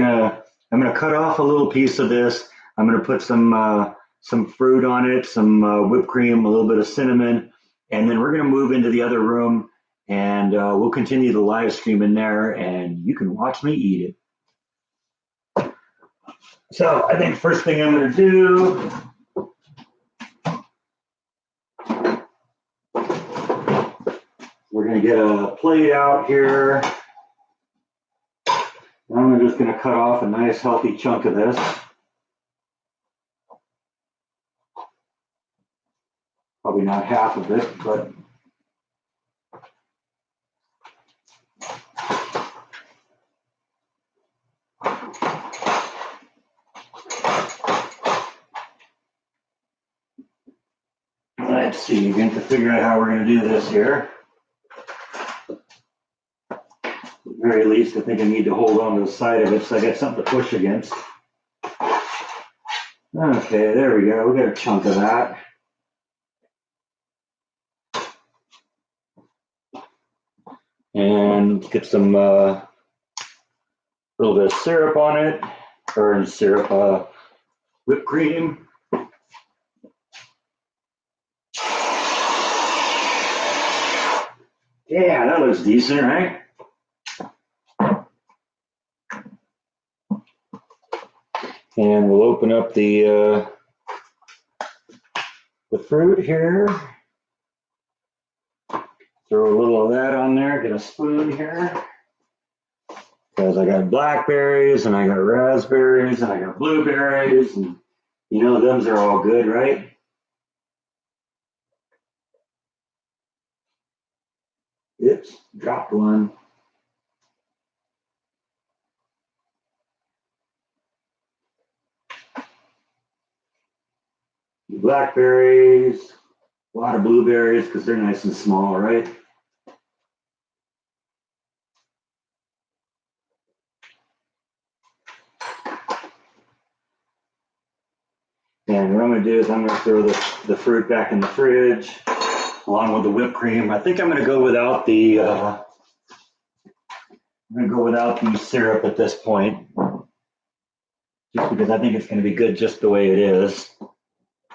gonna cut off a little piece of this. I'm going to put some fruit on it, some whipped cream, a little bit of cinnamon, and then we're going to move into the other room and we'll continue the live stream in there, and you can watch me eat it. So I think first thing I'm going to do. We're going to get a plate out here. I'm just going to cut off a nice healthy chunk of this. Probably not half of it, but Let's see, we have to figure out how we're going to do this here. At the very least, I think I need to hold on to the side of it so I got something to push against. Okay, there we go. We got a chunk of that. And let's get some little bit of syrup on it, or syrup, whipped cream. Yeah, that looks decent, right? And we'll open up the fruit here. Throw a little of that on there. Get a spoon here. Because I got blackberries and I got raspberries and I got blueberries, and you know those are all good, right? Oops, dropped one. Blackberries, a lot of blueberries because they're nice and small, right? And what I'm going to do is I'm going to throw the fruit back in the fridge along with the whipped cream. I think I'm going to go without the syrup at this point, just because I think it's going to be good just the way it is.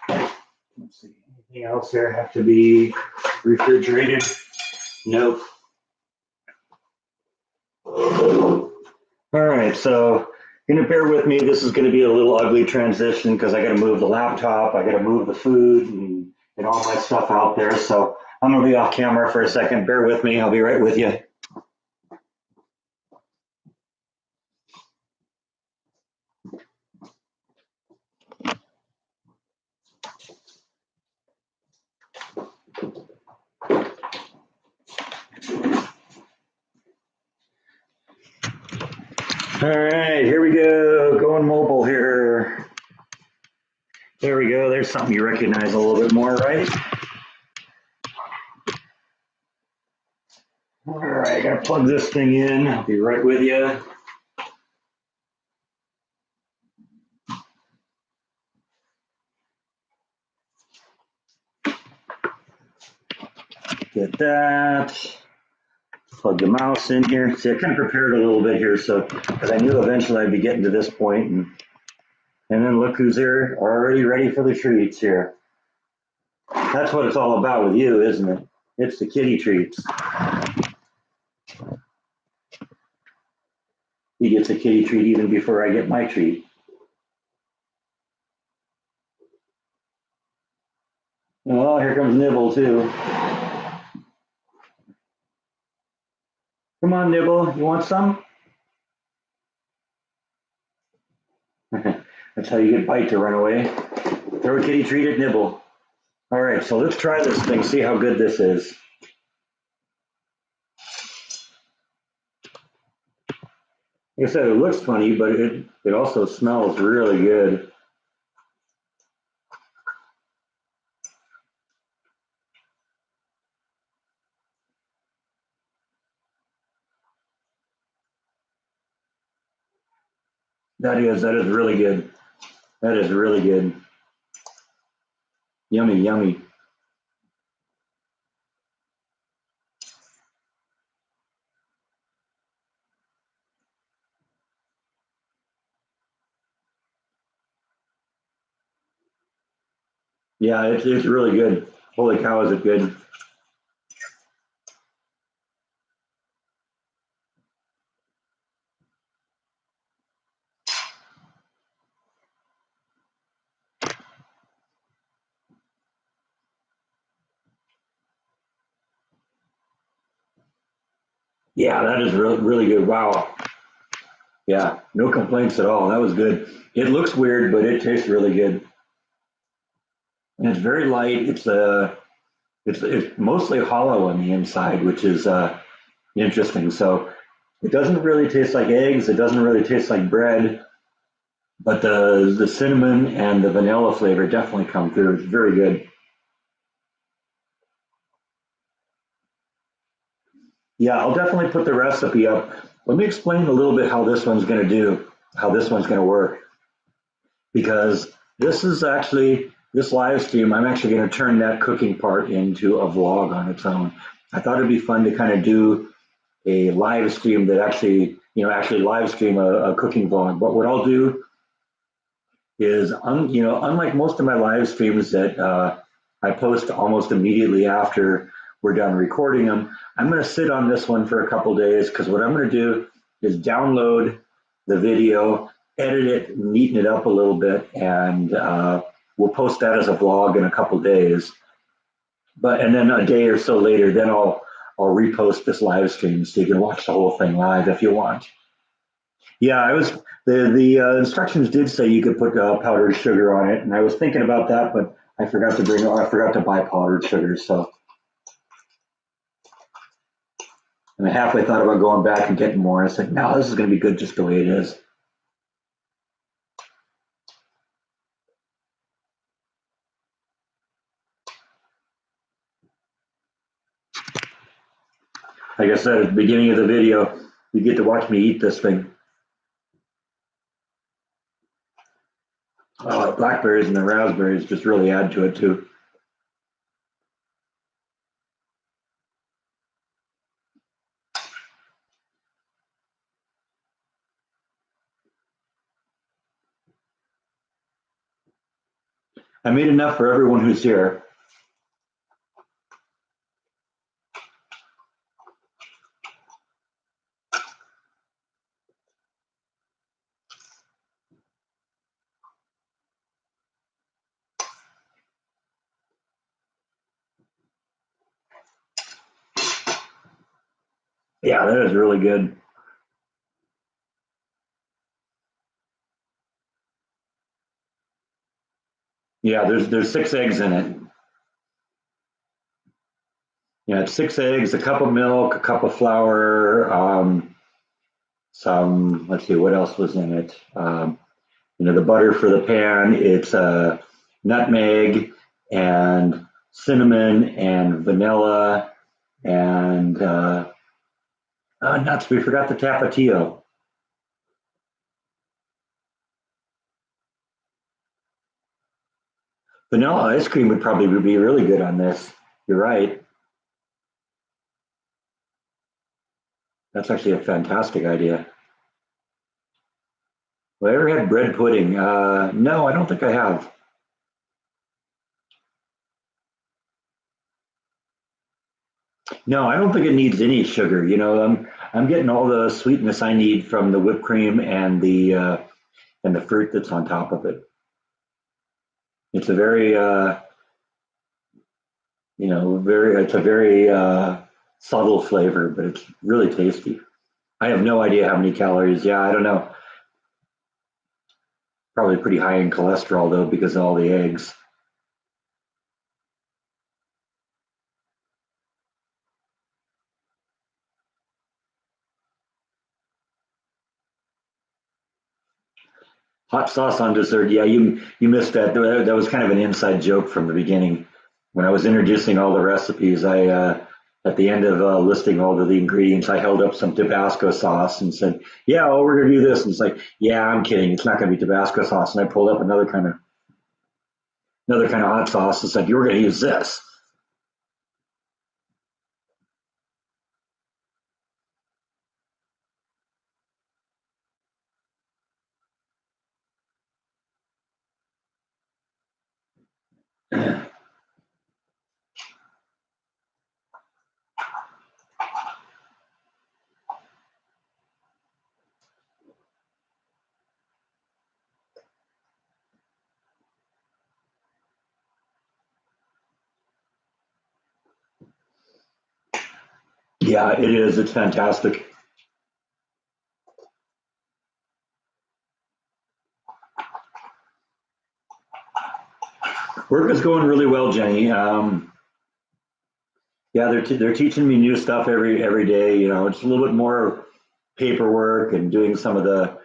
Let's see, anything else here have to be refrigerated? Nope. All right, so you're gonna bear with me. This is gonna be a little ugly transition because I gotta move the laptop, I gotta move the food and get all my stuff out there. So I'm gonna be off camera for a second. Bear with me, I'll be right with you. All right, here we go, going mobile here. There we go, there's something you recognize a little bit more, right? All right, I gotta plug this thing in, I'll be right with you. Get that. Plug the mouse in here. See, I kind of prepared a little bit here, so because I knew eventually I'd be getting to this point, and then look who's here, already ready for the treats here. That's what it's all about with you, isn't it? It's the kitty treats. He gets a kitty treat even before I get my treat. Oh, here comes Nibble too. Come on, Nibble, you want some? That's how you get Bite to run away. Throw a kitty treat at Nibble. All right, so let's try this thing, see how good this is. Like I said, it looks funny, but it also smells really good. That is really good. That is really good. Yummy, yummy. Yeah, it's really good. Holy cow, is it good. Yeah, that is really good. Wow. Yeah, no complaints at all. That was good. It looks weird, but it tastes really good. And it's very light. It's mostly hollow on the inside, which is interesting. So it doesn't really taste like eggs. It doesn't really taste like bread, but the cinnamon and the vanilla flavor definitely come through. It's very good. Yeah, I'll definitely put the recipe up. Let me explain a little bit how this one's going to do, how this one's going to work, because this is actually this live stream. I'm actually going to turn that cooking part into a vlog on its own. I thought it'd be fun to kind of do a live stream that actually, actually live stream a cooking vlog. But what I'll do is, unlike most of my live streams that I post almost immediately after we're done recording them, I'm going to sit on this one for a couple days because what I'm going to do is download the video, edit it, neaten it up a little bit, and we'll post that as a vlog in a couple days. And then a day or so later, then I'll repost this live stream so you can watch the whole thing live if you want. Yeah, I was the instructions did say you could put powdered sugar on it, and I was thinking about that, but I forgot to buy powdered sugar. So, and I halfway thought about going back and getting more. I said, no, this is going to be good just the way it is. Like I said at the beginning of the video, you get to watch me eat this thing. Oh, the blackberries and the raspberries just really add to it too. I made enough for everyone who's here. Yeah, that is really good. Yeah, there's 6 eggs in it. Yeah, it's 6 eggs, a cup of milk, a cup of flour, some, let's see, what else was in it? The butter for the pan, it's nutmeg and cinnamon and vanilla and nuts. We forgot the tapatio. Vanilla ice cream would probably be really good on this. You're right. That's actually a fantastic idea. Have I ever had bread pudding? No, I don't think I have. No, I don't think it needs any sugar. I'm getting all the sweetness I need from the whipped cream and the fruit that's on top of it. It's a very it's a very subtle flavor, but it's really tasty. I have no idea how many calories. Yeah, I don't know. Probably pretty high in cholesterol though because of all the eggs. Hot sauce on dessert. Yeah, you missed that. That was kind of an inside joke from the beginning. When I was introducing all the recipes, I at the end of listing all of the ingredients, I held up some Tabasco sauce and said, "Yeah, oh, we're gonna do this." And it's like, "Yeah, I'm kidding. It's not gonna be Tabasco sauce." And I pulled up another kind of hot sauce and said, "You were gonna use this." Yeah, it is. It's fantastic. Work is going really well, Jenny. Yeah, they're teaching me new stuff every day. It's a little bit more paperwork and doing some of the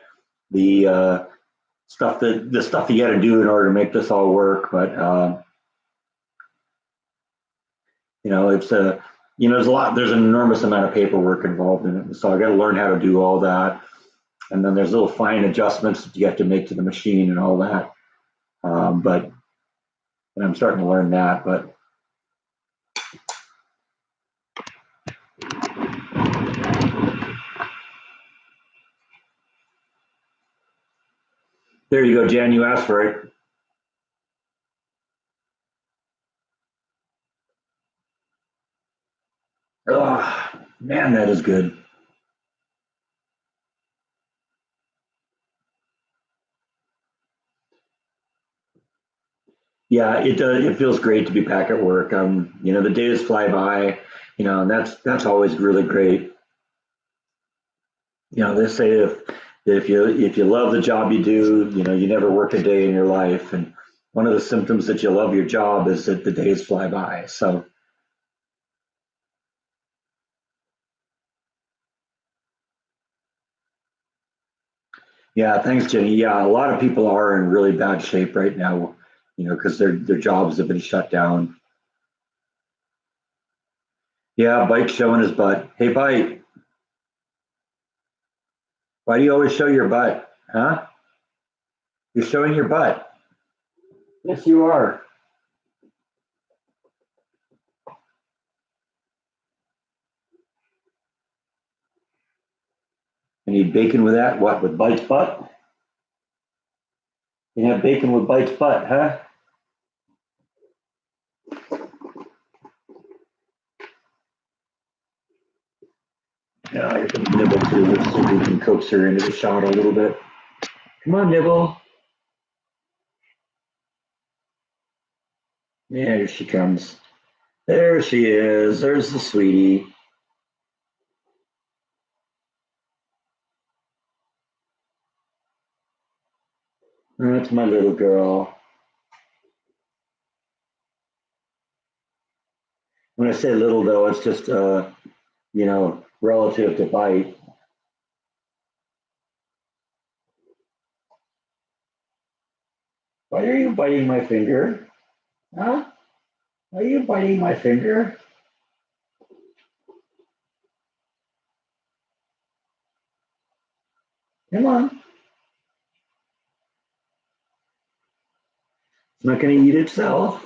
stuff that you got to do in order to make this all work. But it's there's an enormous amount of paperwork involved in it. So I got to learn how to do all that. And then there's little fine adjustments that you have to make to the machine and all that. But and I'm starting to learn that. But there you go, Jan. You asked for it. Oh, man, that is good. Yeah, it does. It feels great to be back at work. The days fly by, and that's always really great. They say if you love the job you do, you never work a day in your life. And one of the symptoms that you love your job is that the days fly by. So yeah, thanks, Jenny. Yeah, a lot of people are in really bad shape right now, because their jobs have been shut down. Yeah, Bike's showing his butt. Hey, Bike, why do you always show your butt? Huh? You're showing your butt. Yes, you are. I need bacon with that. What, with Bike's butt? You have bacon with Bike's butt, huh? Yeah, I can nibble too. Let's see if we can coax her into the shot a little bit. Come on, nibble. Yeah, here she comes. There she is. There's the sweetie. That's my little girl. When I say little, though, it's just, relative to Bite. Why are you biting my finger? Huh? Are you biting my finger? Come on. It's not going to eat itself.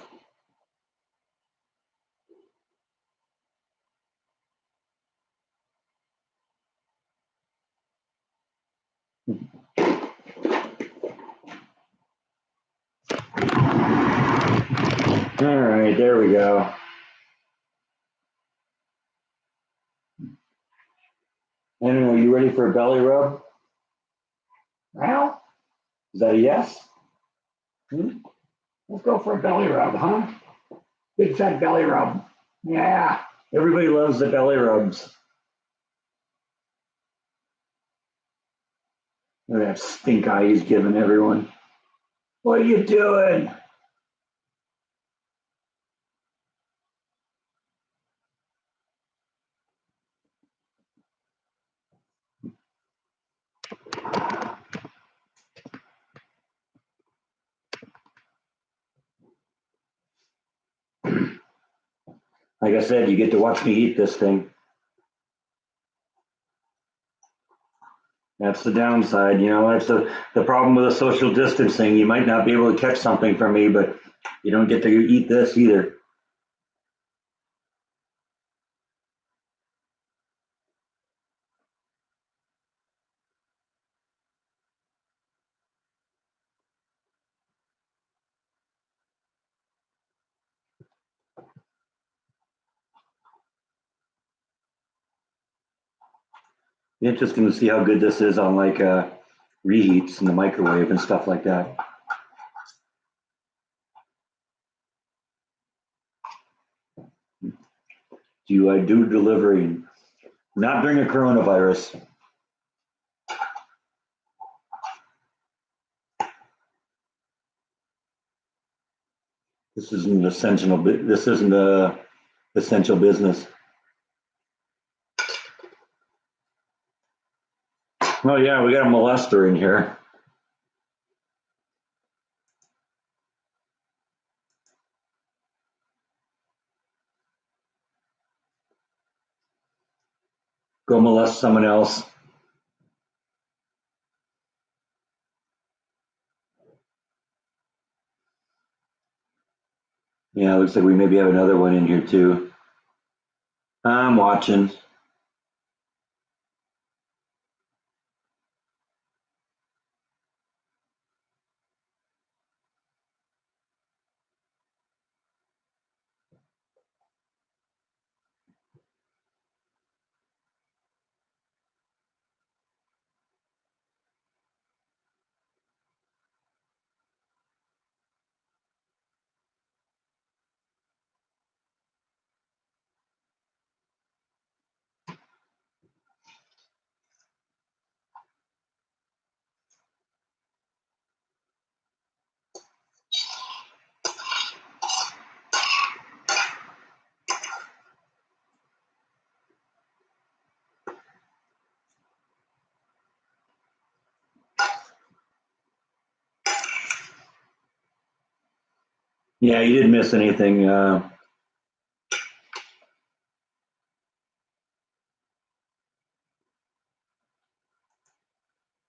All right, there we go. I don't know. You ready for a belly rub? Well, is that a yes? Hmm? Let's go for a belly rub, huh? Big fat belly rub. Yeah. Everybody loves the belly rubs. Look at that stink eye he's giving everyone. What are you doing? Like I said, you get to watch me eat this thing. That's the downside. That's the problem with the social distancing. You might not be able to catch something from me, but you don't get to eat this either. Interesting to see how good this is on like reheats in the microwave and stuff like that. Do I do delivery? Not during a coronavirus. This isn't essential. This isn't a essential business. Oh yeah, we got a molester in here. go molest someone else. Yeah, looks like we maybe have another one in here too. I'm watching. Yeah, you didn't miss anything. I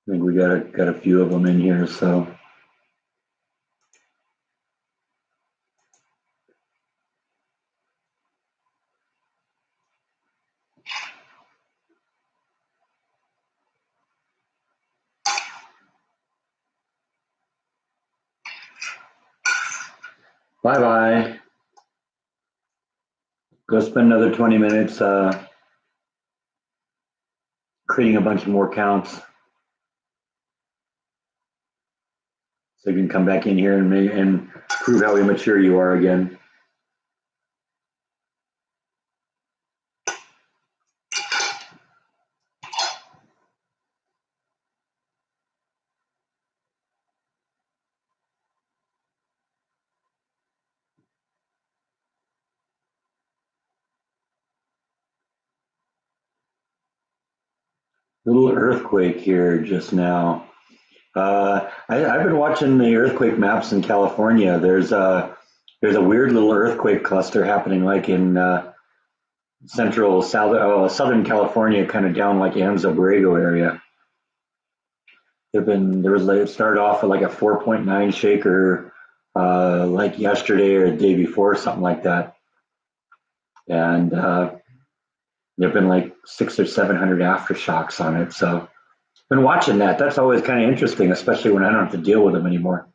think we got a few of them in here. So bye bye. Go spend another 20 minutes creating a bunch of more counts, so you can come back in here and prove how immature you are again. Little earthquake here just now. I've been watching the earthquake maps in California. There's a weird little earthquake cluster happening, like in central southern California, kind of down like Anza Borrego area. It started off with like a 4.9 shaker, like yesterday or the day before, something like that, and there've been like 600 or 700 aftershocks on it. So been watching that. That's always kind of interesting, especially when I don't have to deal with them anymore.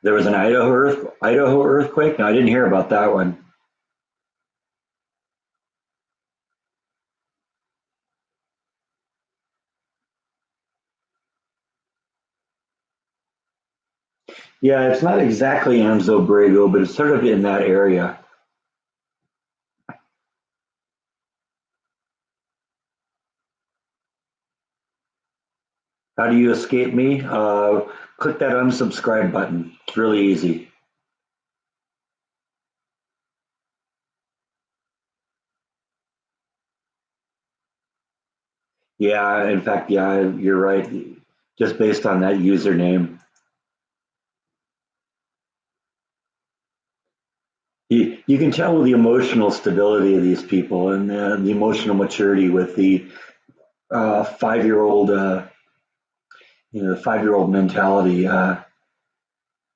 There was an Idaho earthquake. No, I didn't hear about that one. Yeah, it's not exactly Anzo Borrego, but it's sort of in that area. How do you escape me? Click that unsubscribe button. It's really easy. Yeah, in fact, yeah, you're right. Just based on that username, you can tell the emotional stability of these people and the emotional maturity with the 5-year-old, the 5-year-old mentality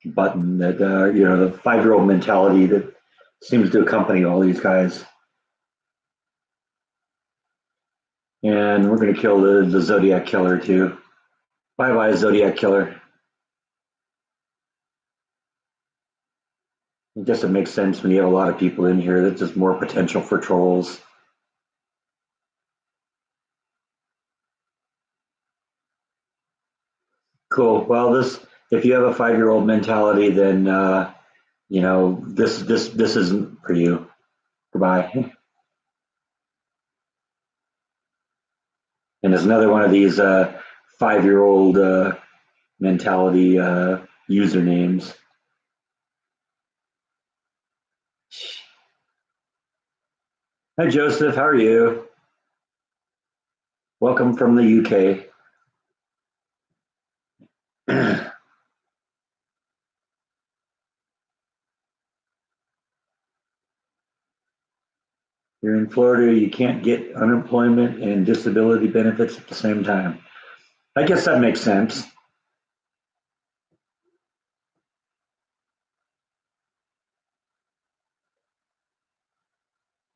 button that the 5-year-old mentality that seems to accompany all these guys. And we're going to kill the Zodiac Killer too. Bye bye, Zodiac Killer. I guess it makes sense when you have a lot of people in here. That's just more potential for trolls. Cool. Well, if you have a 5-year-old mentality, then this isn't for you. Goodbye. And there's another one of these 5-year-old mentality usernames. Hi, Joseph. How are you? Welcome from the UK. You're in Florida, you can't get unemployment and disability benefits at the same time. I guess that makes sense.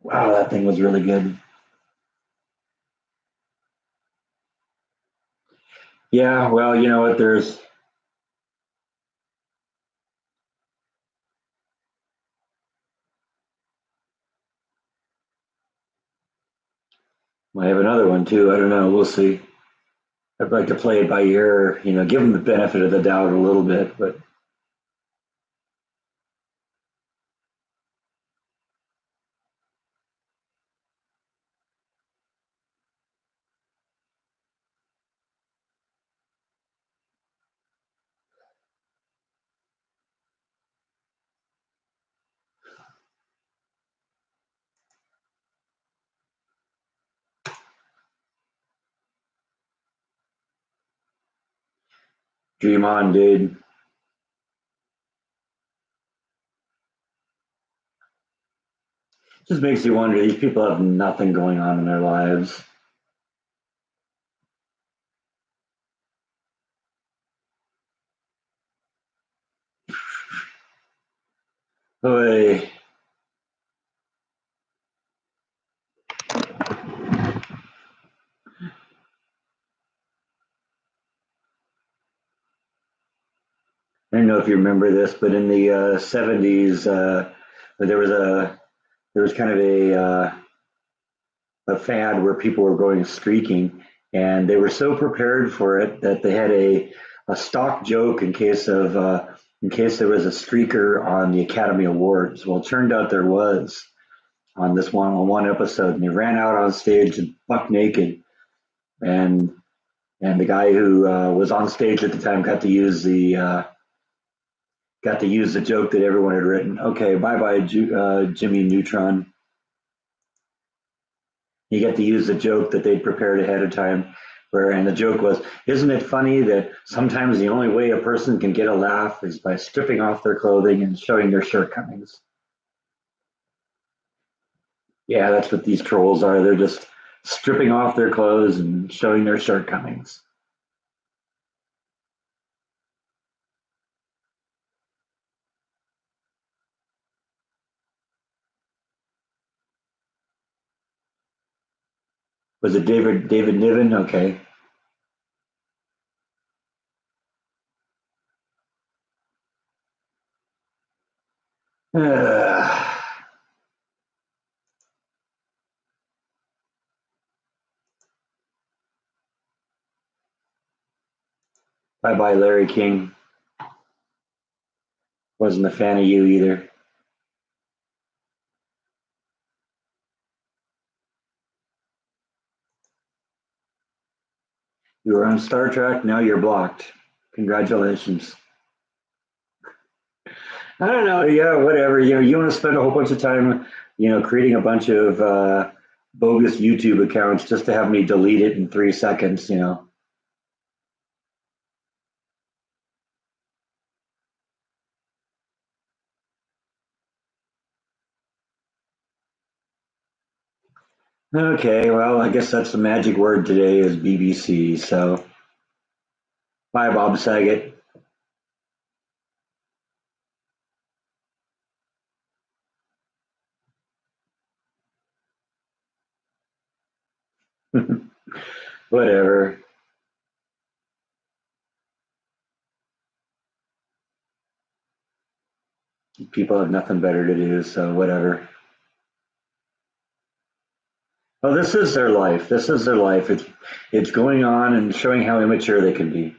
Wow, that thing was really good. Yeah, well, you know what? There's, I have another one too. I don't know. We'll see. I'd like to play it by ear, give them the benefit of the doubt a little bit, but dream on, dude. Just makes you wonder. These people have nothing going on in their lives. Boy, I don't know if you remember this, but in the 70s, there was a there was kind of a fad where people were going streaking, and they were so prepared for it that they had a stock joke in case there was a streaker on the Academy Awards. Well, it turned out there was on this one episode, and he ran out on stage and buck naked, and the guy who was on stage at the time got to use the joke that everyone had written. Okay, bye bye, Jimmy Neutron. You get to use the joke that they'd prepared ahead of time. And the joke was, isn't it funny that sometimes the only way a person can get a laugh is by stripping off their clothing and showing their shortcomings? Yeah, that's what these trolls are. They're just stripping off their clothes and showing their shortcomings. Was it David Niven? Okay. Uh, bye bye, Larry King. Wasn't a fan of you either. You were on Star Trek. Now you're blocked. Congratulations. I don't know. Yeah, whatever. You want to spend a whole bunch of time, creating a bunch of bogus YouTube accounts just to have me delete it in 3 seconds. Okay, well, I guess that's the magic word today is BBC. So, bye, Bob Saget. Whatever. People have nothing better to do, so whatever. Well, this is their life. This is their life. It's going on and showing how immature they can be.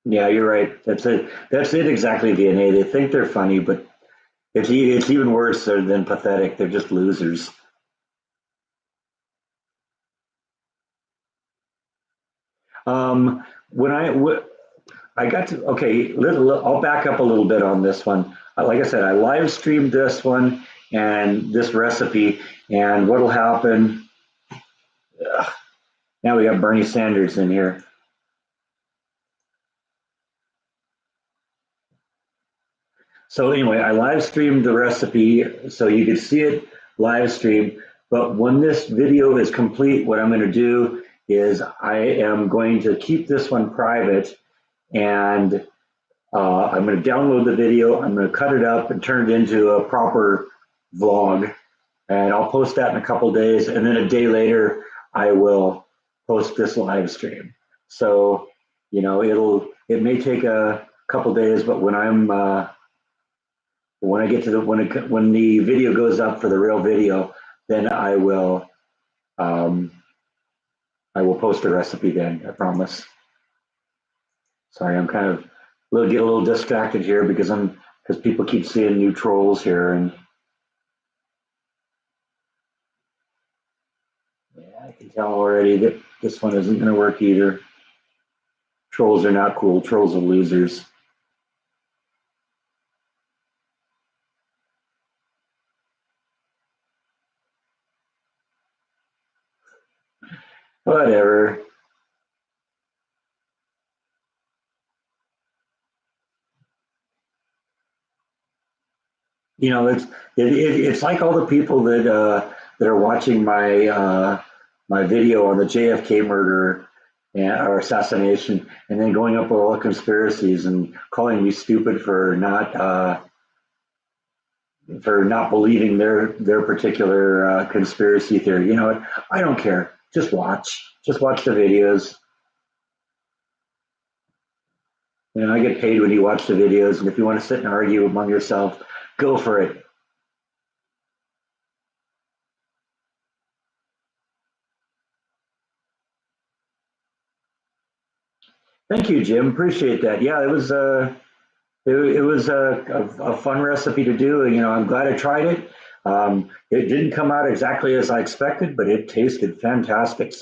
Yeah, you're right. That's it. That's it exactly, DNA. They think they're funny, but it's even worse than pathetic. They're just losers. When I got to okay, I'll back up a little bit on this one. Like I said, I live streamed this one and this recipe, and what'll happen? Now we got Bernie Sanders in here. So anyway, I live streamed the recipe so you could see it live stream. But when this video is complete, what I'm going to do is I am going to keep this one private, and I'm going to download the video. I'm going to cut it up and turn it into a proper vlog, and I'll post that in a couple days. And then a day later, I will post this live stream. So, it may take a couple days, but when I get to when the video goes up for the real video, then um, I will post the recipe then. I promise. Sorry, I'm kind of get a little distracted here because people keep seeing new trolls here, and yeah, I can tell already that this one isn't going to work either. Trolls are not cool. Trolls are losers. Whatever. It's like all the people that are watching my video on the JFK murder or assassination, and then going up with all the conspiracies and calling me stupid for not believing their particular conspiracy theory. You know what? I don't care. Just watch the videos. I get paid when you watch the videos, and if you want to sit and argue among yourself, go for it. Thank you, Jim. Appreciate that. Yeah, it was a fun recipe to do. I'm glad I tried it. It didn't come out exactly as I expected, but it tasted fantastic.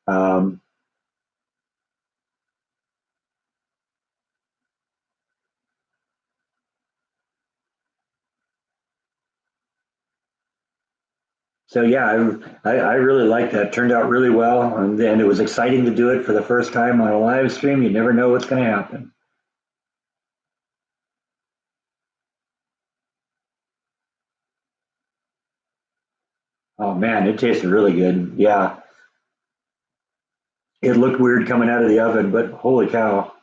Um, so yeah, I really liked that. Turned out really well, and it was exciting to do it for the first time on a live stream. You never know what's going to happen. Oh man, it tasted really good. Yeah, it looked weird coming out of the oven, but holy cow.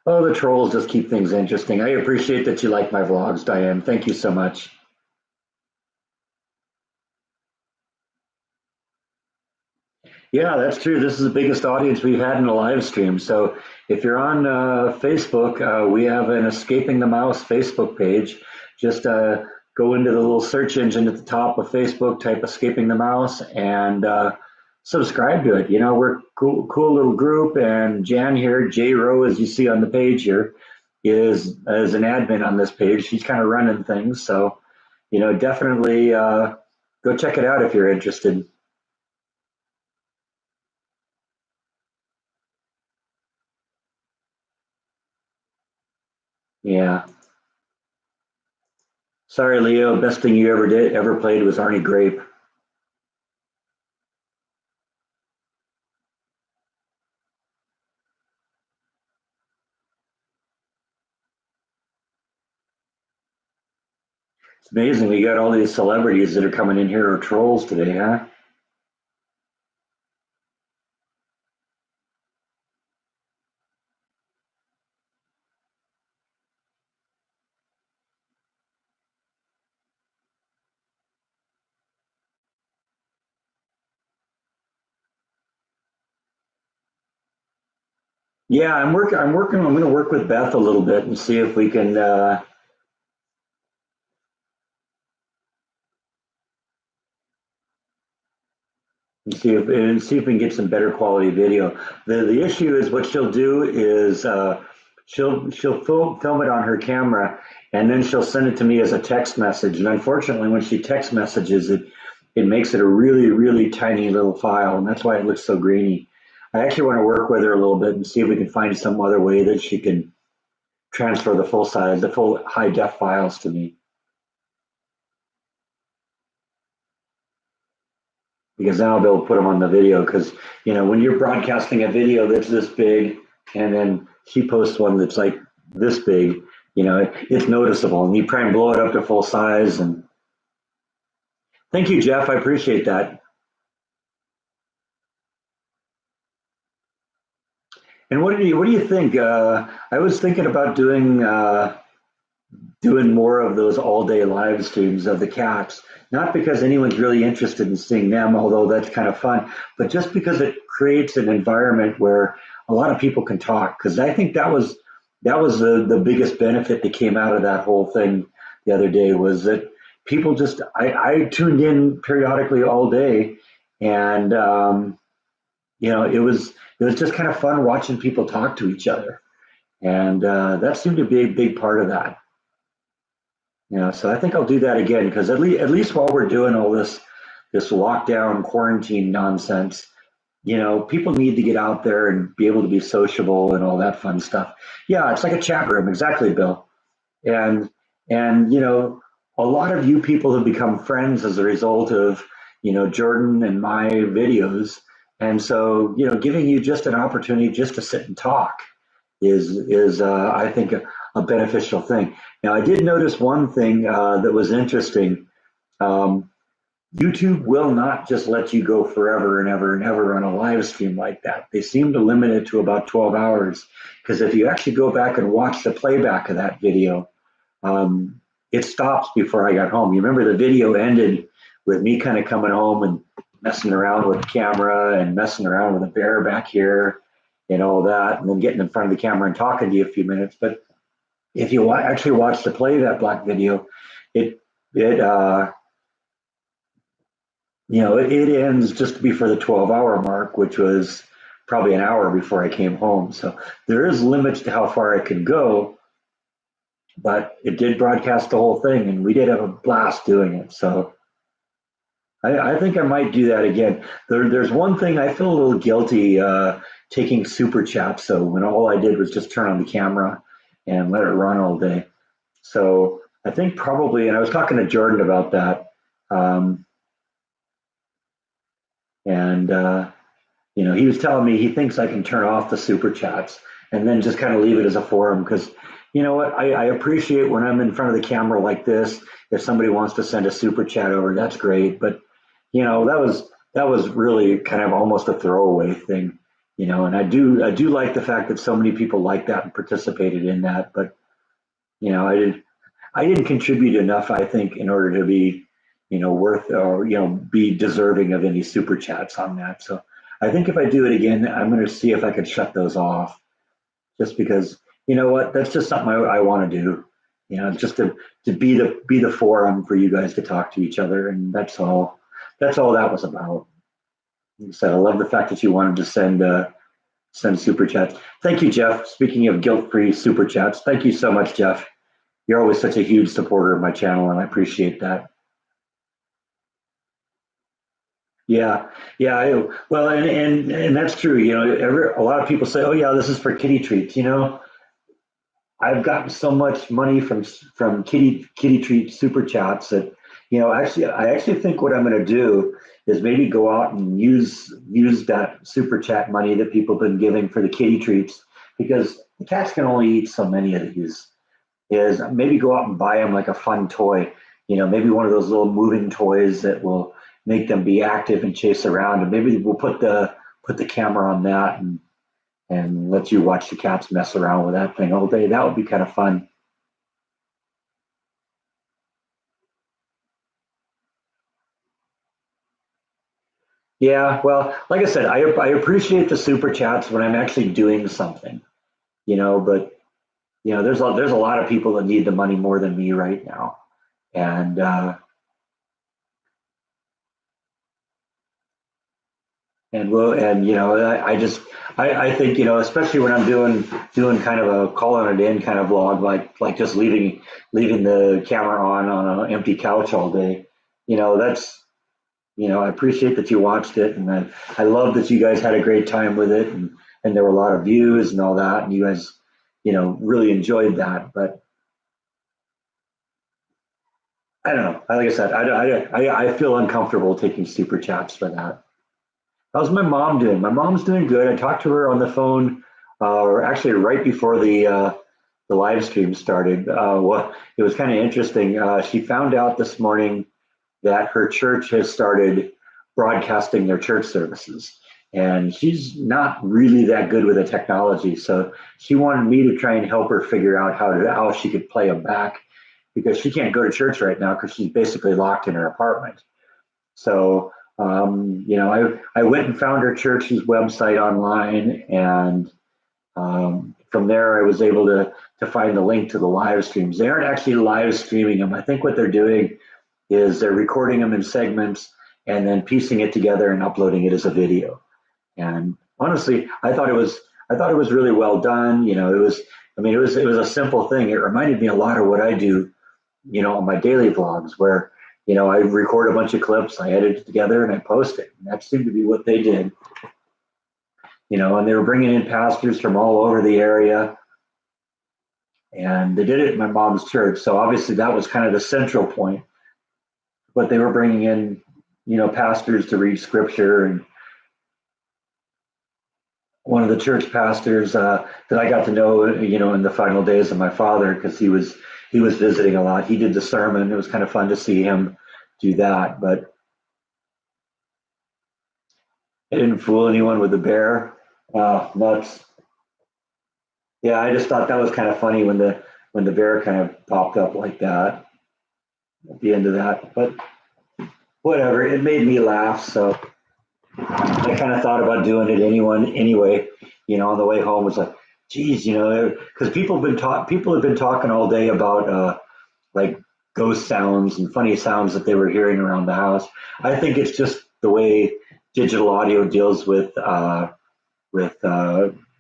Oh, the trolls just keep things interesting. I appreciate that you like my vlogs, Diane. Thank you so much. Yeah, that's true. This is the biggest audience we've had in a live stream. So if you're on Facebook, we have an Escaping the Mouse Facebook page. Just go into the little search engine at the top of Facebook, type Escaping the Mouse, and subscribe to it. We're a cool little group. And Jan here, J Rowe, as you see on the page here, is an admin on this page. She's kind of running things. So, definitely go check it out if you're interested. Yeah. Sorry, Leo. Best thing you ever played was Arnie Grape. It's amazing we got all these celebrities that are coming in here or trolls today, huh? Yeah, I'm working. I'm working. I'm going to work with Beth a little bit and see if we can see if we can get some better quality video. The issue is what she'll do is she'll film it on her camera, and then she'll send it to me as a text message. And unfortunately, when she text messages it, it makes it a really tiny little file, and that's why it looks so grainy. I actually want to work with her a little bit and see if we can find some other way that she can transfer the full high def files to me. because now I'll be able to put them on the video. Because when you're broadcasting a video that's this big, and then she posts one that's like this big, it's noticeable, and you try and blow it up to full size. And thank you, Jeff. I appreciate that. And what do you think? I was thinking about doing more of those all day live streams of the cats, not because anyone's really interested in seeing them, although that's kind of fun, but just because it creates an environment where a lot of people can talk. Because I think that was the biggest benefit that came out of that whole thing the other day was that people just I tuned in periodically all day, and it was just kind of fun watching people talk to each other, and that seemed to be a big part of that. So I think I'll do that again because at least while we're doing all this lockdown quarantine nonsense, people need to get out there and be able to be sociable and all that fun stuff. Yeah, it's like a chat room, exactly, Bill. And a lot of you people have become friends as a result of Jordan and my videos, and so giving you just an opportunity just to sit and talk is I think a beneficial thing. Now, I did notice one thing that was interesting. Um, YouTube will not just let you go forever and ever and ever on a live stream like that. They seem to limit it to about 12 hours because if you actually go back and watch the playback of that video, it stops before I got home. You remember the video ended with me kind of coming home and messing around with the camera and messing around with a bear back here and all that, and then getting in front of the camera and talking to you a few minutes. But if you actually watch the playback video, it it it ends just before the 12-hour mark, which was probably an hour before I came home. So there is limits to how far I could go, but it did broadcast the whole thing, and we did have a blast doing it. So I think I might do that again. There's one thing I feel a little guilty taking super chats. So when all I did was just turn on the camera and let it run all day. So I think probably, and I was talking to Jordan about that, um, and he was telling me he thinks I can turn off the super chats and then just kind of leave it as a forum because you know what, I appreciate when I'm in front of the camera like this. If somebody wants to send a super chat over, that's great, but that was really kind of almost a throwaway thing, and I do like the fact that so many people like that and participated in that, but I didn't contribute enough, I think, in order to be, worth or be deserving of any super chats on that. So I think if I do it again, I'm going to see if I could shut those off, just because you know what, that's just something I want to do. Just to be the forum for you guys to talk to each other, and that's all. That's all that was about. So I love the fact that you wanted to send super chats. Thank you, Jeff. Speaking of guilt-free super chats, thank you so much, Jeff. You're always such a huge supporter of my channel, and I appreciate that. Yeah, yeah. Well, and that's true. A lot of people say, "Oh, yeah, this is for kitty treats." I've gotten so much money from kitty treat super chats that actually I actually think what I'm going to do is maybe go out and use that super chat money that people have been giving for the kitty treats, because the cats can only eat so many of these. Is maybe go out and buy them like a fun toy, maybe one of those little moving toys that will make them be active and chase around, and maybe we'll put the camera on that and let you watch the cats mess around with that thing all day. That would be kind of fun. Yeah, well, like I said, I appreciate the super chats when I'm actually doing something, but there's a lot of people that need the money more than me right now, and I just I think especially when I'm doing kind of a calling it in kind of vlog, like just leaving the camera on an empty couch all day. That's I appreciate that you watched it, and I love that you guys had a great time with it, and there were a lot of views and all that, and you guys really enjoyed that. But I don't know. Like I said, I feel uncomfortable taking super chats for that. How's my mom doing? My mom's doing good. I talked to her on the phone, or actually right before the live stream started. Well, it was kind of interesting. She found out this morning that her church has started broadcasting their church services. And she's not really that good with the technology. So she wanted me to try and help her figure out how she could play them back because she can't go to church right now because she's basically locked in her apartment. So, I went and found her church's website online, and from there, I was able to find the link to the live streams. They aren't actually live streaming them. I think what they're doing is they're recording them in segments and then piecing it together and uploading it as a video. And honestly, I thought it was really well done. It was a simple thing. It reminded me a lot of what I do, on my daily vlogs, where I record a bunch of clips, I edit it together, and I post it. And that seemed to be what they did. And they were bringing in pastors from all over the area, and they did it at my mom's church. So obviously that was kind of the central point. But they were bringing in, pastors to read scripture, and one of the church pastors that I got to know, in the final days of my father, because he was visiting a lot. He did the sermon. It was kind of fun to see him do that, but I didn't fool anyone with the bear. Nuts. Yeah, I just thought that was kind of funny when the bear kind of popped up like that at the end of that. But whatever, it made me laugh, so I kind of thought about doing it anyway. On the way home was like, geez, because people have been talking all day about like ghost sounds and funny sounds that they were hearing around the house. I think it's just the way digital audio deals with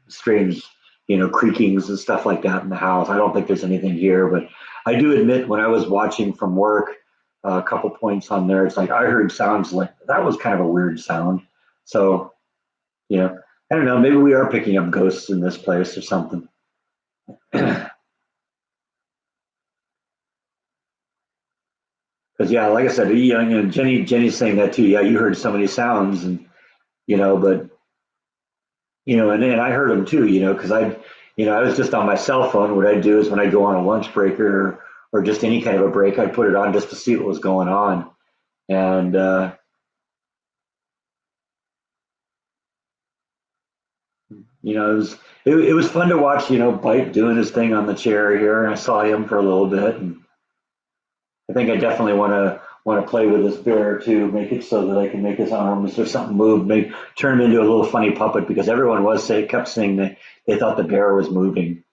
strange, creakings and stuff like that in the house. I don't think there's anything here, but I do admit when I was watching from work, a couple points on there, it's like I heard sounds like that was kind of a weird sound. So, I don't know. Maybe we are picking up ghosts in this place or something. Because yeah, like I said, Jenny's saying that too. Yeah, you heard so many sounds, and but and I heard them too. Because I was just on my cell phone. What I'd do is when I go on a lunch break or just any kind of a break, I'd put it on just to see what was going on. And it was fun to watch. Bite doing his thing on the chair here, and I saw him for a little bit, and I think I definitely want to play with this bear too, make it so that I can make his arms or something move, maybe turn him into a little funny puppet because everyone kept saying that they thought the bear was moving,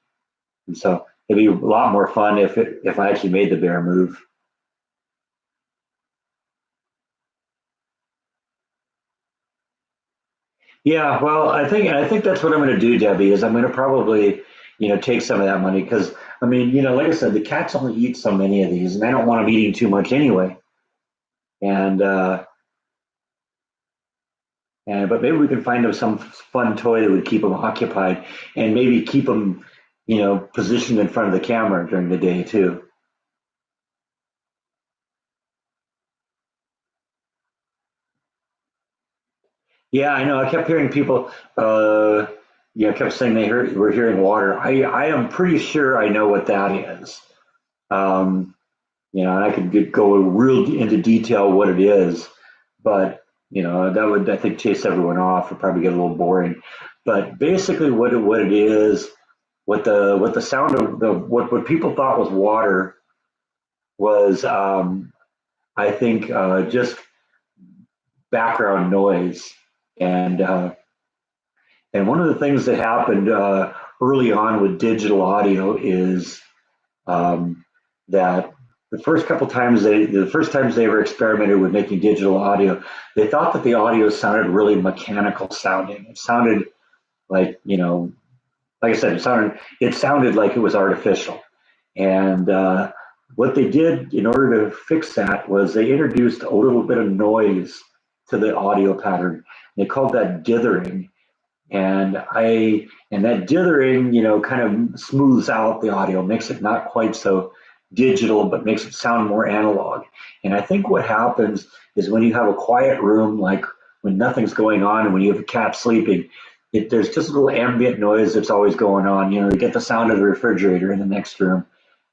and so it'd be a lot more fun if I actually made the bear move. Yeah, well, I think that's what I'm going to do, Debbie. Is I'm going to probably take some of that money because like I said, the cats only eat so many of these, and I don't want them eating too much anyway. And but maybe we can find them some fun toy that would keep them occupied and maybe keep them, positioned in front of the camera during the day too. Yeah, I know. I kept hearing people, kept saying were hearing water. I am pretty sure I know what that is. Um, and I could go real into detail what it is, but that would I think chase everyone off. Would probably get a little boring. But basically, what it is, what the sound of what people thought was water was, I think, just background noise, and one of the things that happened early on with digital audio is that the first times they ever experimented with making digital audio, they thought that the audio sounded really mechanical sounding. It sounded like, like I said, it sounded like it was artificial. And what they did in order to fix that was they introduced a little bit of noise to the audio pattern. They called that dithering, and that dithering, kind of smooths out the audio, makes it not quite so, digital but makes it sound more analog. And I think what happens is when you have a quiet room, like when nothing's going on and when you have a cat sleeping, there's just a little ambient noise that's always going on. You get the sound of the refrigerator in the next room.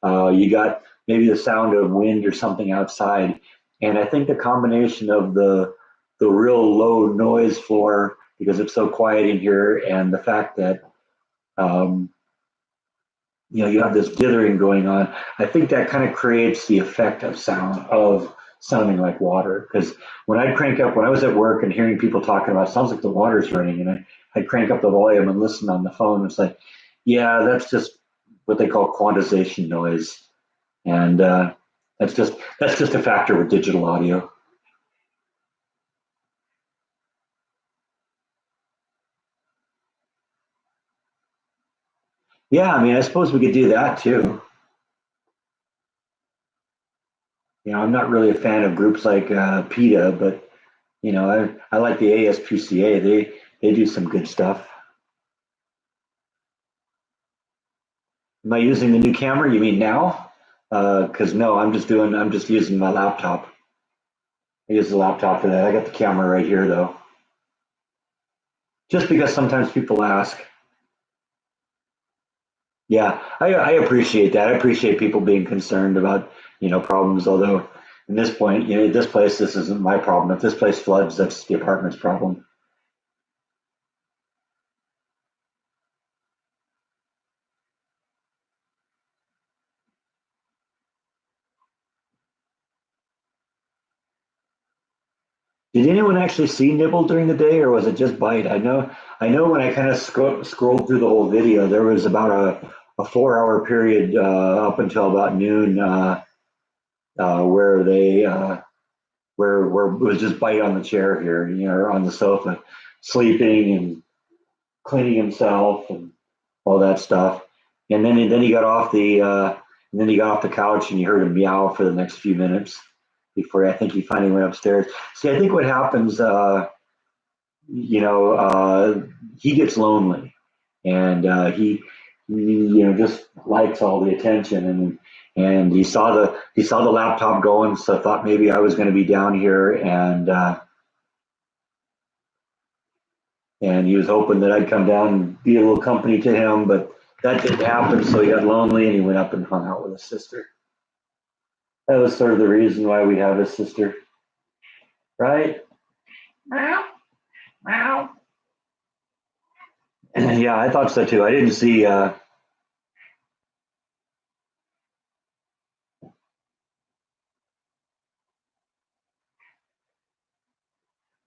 You got maybe the sound of wind or something outside. And I think the combination of the real low noise floor because it's so quiet in here, and the fact that um, you have this dithering going on. I think that kind of creates the effect of sounding like water. Because when I was at work and hearing people talking about, it sounds like the water's running, and I'd crank up the volume and listen on the phone. It's like, yeah, that's just what they call quantization noise, and that's just a factor with digital audio. Yeah, I mean, I suppose we could do that too. I'm not really a fan of groups like PETA, but I like the ASPCA. They do some good stuff. Am I using the new camera? You mean now? Because no, I'm just using my laptop. I use the laptop for that. I got the camera right here though. Just because sometimes people ask. Yeah, I appreciate that. I appreciate people being concerned about problems. Although in this point, this place, this isn't my problem. If this place floods, that's the apartment's problem. Did anyone actually see Nibble during the day, or was it just Bite? I know. When I kind of scrolled through the whole video, there was about a 4 hour period up until about noon where where it was just Bite on the chair here, or on the sofa, sleeping and cleaning himself and all that stuff. And then he got off the couch and you heard him meow for the next few minutes before I think he finally went upstairs. See, I think what happens, you know, he gets lonely, and he just likes all the attention, and he saw the laptop going, so thought maybe I was going to be down here, and he was hoping that I'd come down and be a little company to him, but that didn't happen, so he got lonely and he went up and hung out with his sister. That was sort of the reason why we have his sister, right? Meow. Meow. Yeah, I thought so too. I didn't see.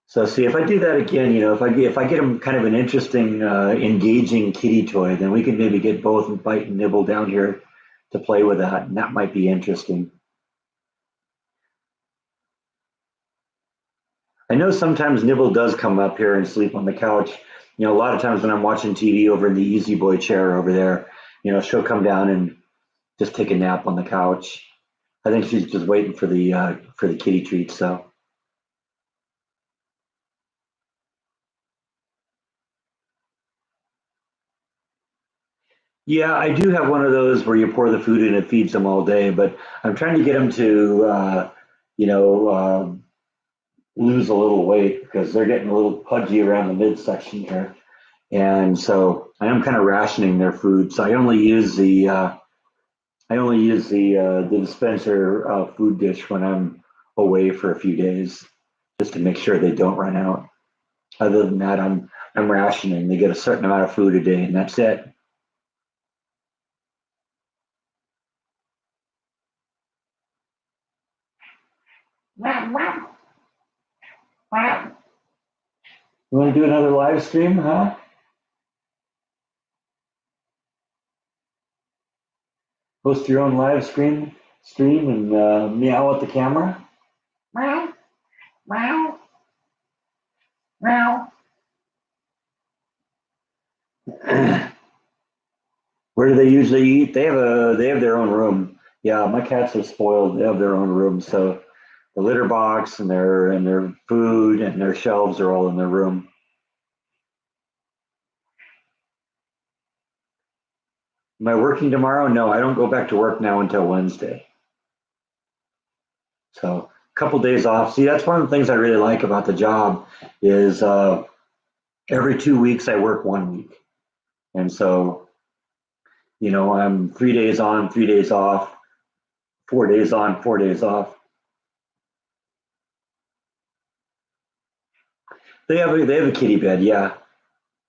So see, if I do that again, if I get him kind of an interesting, engaging kitty toy, then we can maybe get both Bite and Nibble down here to play with that, and that might be interesting. I know sometimes Nibble does come up here and sleep on the couch. A lot of times when I'm watching TV over in the Easy Boy chair over there, she'll come down and just take a nap on the couch. I think she's just waiting for the kitty treat. So yeah, I do have one of those where you pour the food in and it feeds them all day, but I'm trying to get them to you know lose a little weight because they're getting a little pudgy around the midsection here, and so I am kind of rationing their food. So I only use the dispenser food dish when I'm away for a few days, just to make sure they don't run out. Other than that, I'm rationing. They get a certain amount of food a day, and that's it. Meow. Meow. Meow. You want to do another live stream, huh? Host your own stream and meow at the camera. Meow. Meow. Meow. Where do they usually eat? They have their own room. Yeah, my cats are spoiled. They have their own room, so the litter box and their food and their shelves are all in their room. Am I working tomorrow? No, I don't go back to work now until Wednesday. So a couple days off. See, that's one of the things I really like about the job is every 2 weeks I work 1 week. And so, I'm 3 days on, 3 days off, 4 days on, 4 days off. They have a kitty bed, yeah.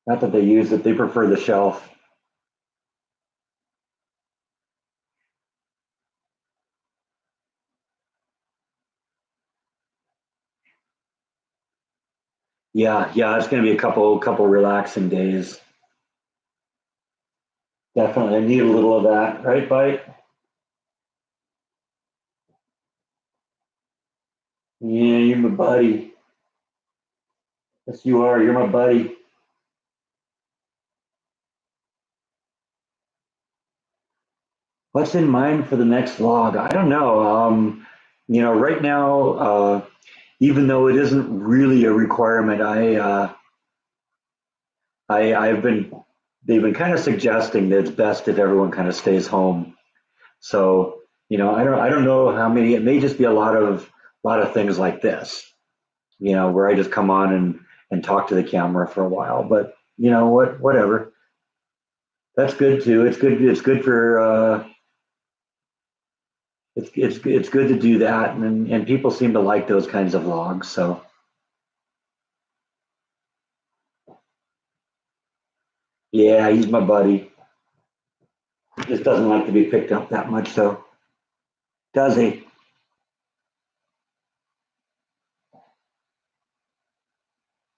Not that they use it, they prefer the shelf. Yeah, yeah, it's gonna be a couple relaxing days. Definitely. I need a little of that, right, Bite? Yeah, you're my buddy. Yes, you are. You're my buddy. What's in mind for the next vlog? I don't know. Right now, even though it isn't really a requirement, I've been they've been kind of suggesting that it's best if everyone kind of stays home. So, I don't know how many. It may just be a lot of things like this, where I just come on and talk to the camera for a while. But you know what? Whatever. That's good too. It's good. It's good for. It's good to do that, and people seem to like those kinds of vlogs. So yeah, he's my buddy. He just doesn't like to be picked up that much, though, does he?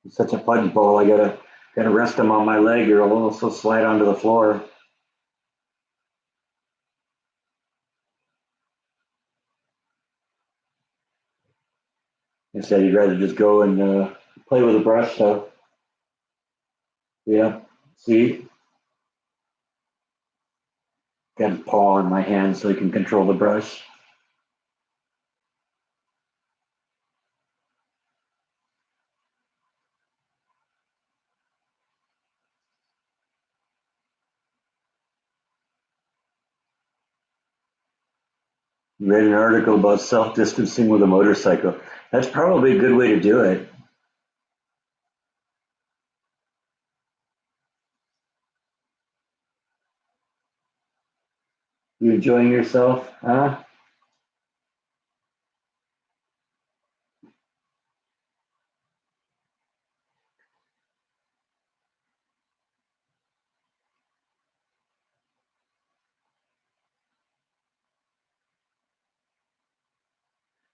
He's such a pudgy ball. I gotta rest him on my leg, or he'll also slide onto the floor. Instead, he'd rather just go and play with a brush. So yeah, see, got his paw in my hand so he can control the brush. Read an article about self-distancing with a motorcycle. That's probably a good way to do it. You enjoying yourself, huh?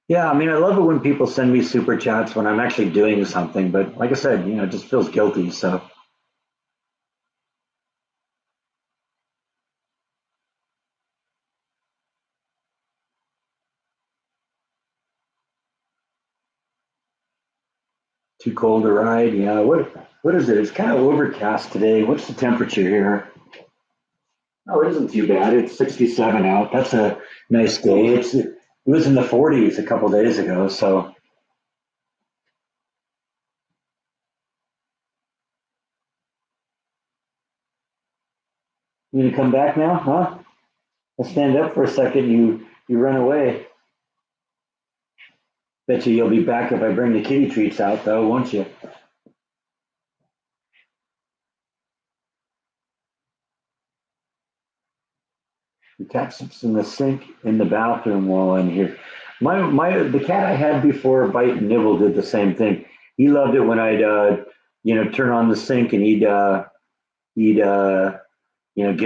Yeah, I mean, I love it when people send me super chats when I'm actually doing something, but like I said, it just feels guilty. So too cold to ride. Yeah, what is it? It's kind of overcast today. What's the temperature here? Oh, it isn't too bad. It's 67 out. That's a nice day. It was in the 40s a couple days ago. So you gonna come back now, huh? I'll stand up for a second. You run away. Bet you you'll be back if I bring the kitty treats out, though, won't you? The cat sits in the sink in the bathroom while I'm here. The cat I had before, Bite and Nibble, did the same thing. He loved it when I'd turn on the sink and he'd get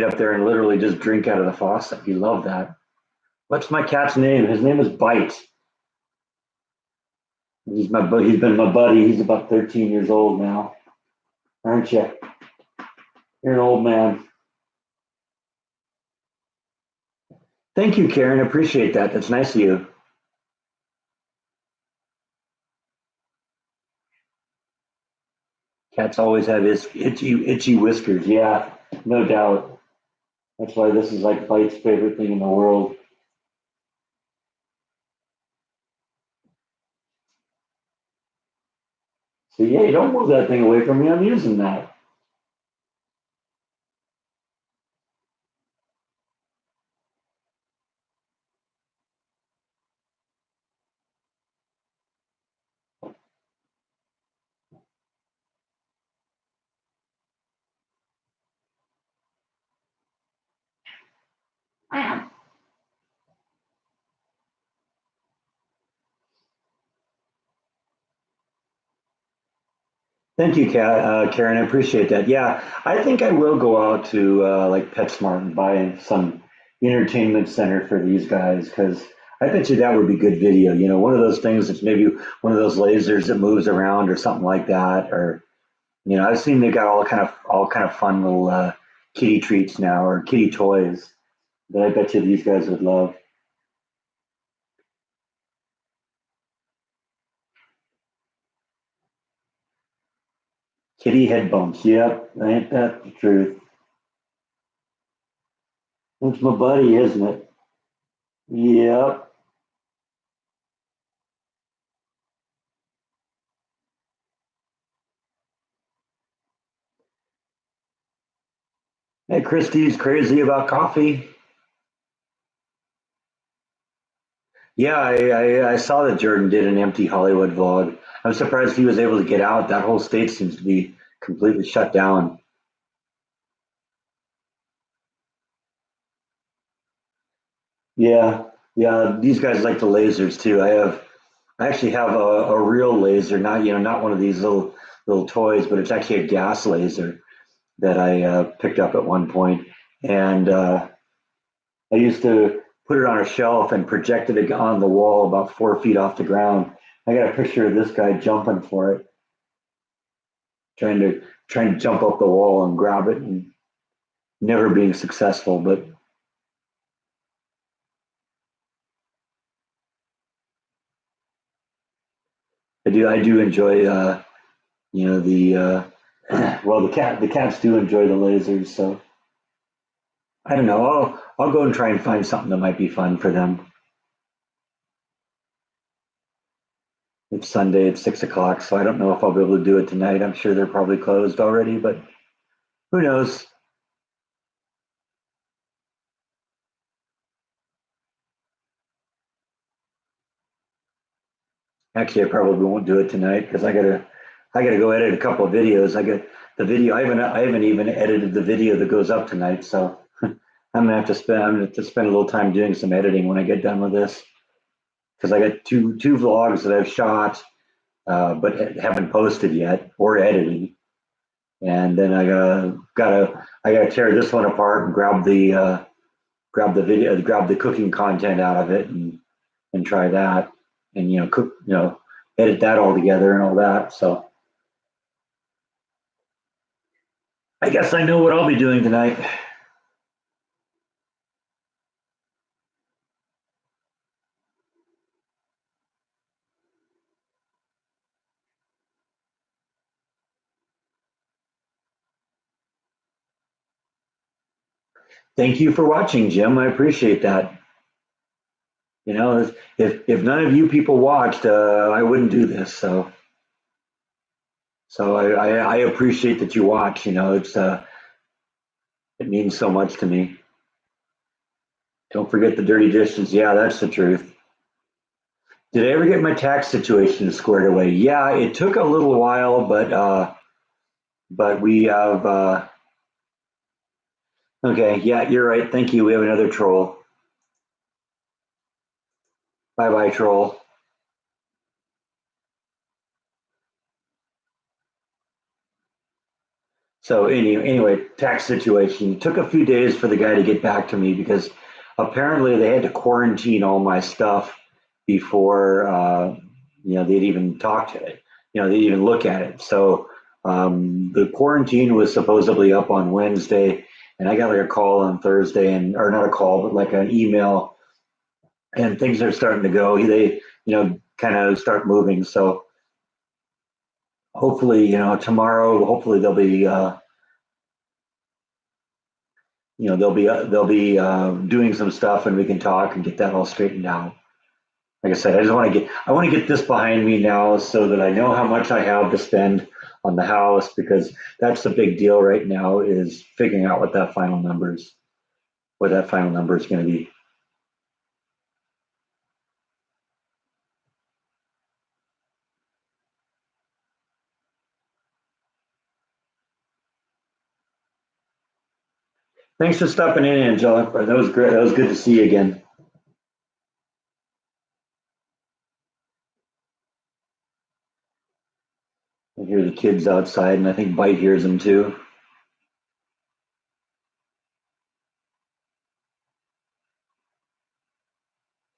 up there and literally just drink out of the faucet. He loved that. What's my cat's name? His name is Bite. He's been my buddy. He's about 13 years old now, aren't you? You're an old man. Thank you, Karen. Appreciate that. That's nice of you. Cats always have his itchy whiskers. Yeah, no doubt. That's why this is like Bite's favorite thing in the world. So yeah, you don't move that thing away from me. I'm using that. Meow. Thank you, Karen. I appreciate that. Yeah, I think I will go out to like PetSmart and buy some entertainment center for these guys because I bet you that would be good video. You know, one of those things that's maybe one of those lasers that moves around or something like that. Or you know, I've seen they got all kind of fun little kitty treats now or kitty toys that I bet you these guys would love. Kitty head bumps. Yep, ain't that the truth? It's my buddy, isn't it? Yep. Hey, Christy's crazy about coffee. Yeah, I saw that Jordan did an empty Hollywood vlog. I'm surprised he was able to get out. That whole state seems to be completely shut down. Yeah, yeah. These guys like the lasers too. I actually have a real laser, not not one of these little toys, but it's actually a gas laser that I picked up at one point, and I used to put it on a shelf and project it on the wall about 4 feet off the ground. I got a picture of this guy jumping for it, trying to jump up the wall and grab it, and never being successful. But I do enjoy the well the cats do enjoy the lasers. So I don't know. I'll go and try and find something that might be fun for them. It's Sunday at 6 o'clock, so I don't know if I'll be able to do it tonight. I'm sure they're probably closed already, but who knows? Actually, I probably won't do it tonight because I gotta go edit a couple of videos. I got the video. I haven't even edited the video that goes up tonight, so I'm gonna have to spend a little time doing some editing when I get done with this because I got two vlogs that I've shot but haven't posted yet or edited, and then I gotta tear this one apart and grab the video, grab the cooking content out of it, and try that, and cook, edit that all together and all that. So I guess I know what I'll be doing tonight. Thank you for watching, Jim. I appreciate that. If none of you people watched, I wouldn't do this. So I appreciate that you watch. It means so much to me. Don't forget the dirty dishes. Yeah, that's the truth. Did I ever get my tax situation squared away? Yeah, it took a little while, but we have. Okay, yeah, you're right. Thank you. We have another troll. Bye bye, troll. So anyway, tax situation. It took a few days for the guy to get back to me because apparently they had to quarantine all my stuff before they'd even talk to it. They'd even look at it. So the quarantine was supposedly up on Wednesday, and I got like a call on Thursday, and or not a call, but like an email, and things are starting to go. They kind of start moving. So hopefully, tomorrow, hopefully they'll be doing some stuff and we can talk and get that all straightened out. Like I said, I want to get this behind me now so that I know how much I have to spend on the house because that's the big deal right now is figuring out what that final number is going to be. Thanks for stopping in, Angela. That was great. That was good to see you again. I hear the kids outside, and I think Bite hears them too.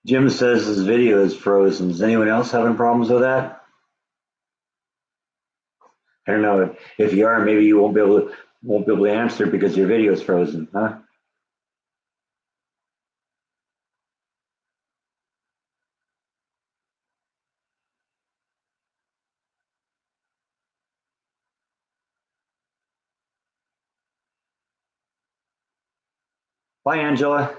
Jim says his video is frozen. Is anyone else having problems with that? I don't know. If you are, maybe you won't be able to answer because your video is frozen, huh? Bye, Angela.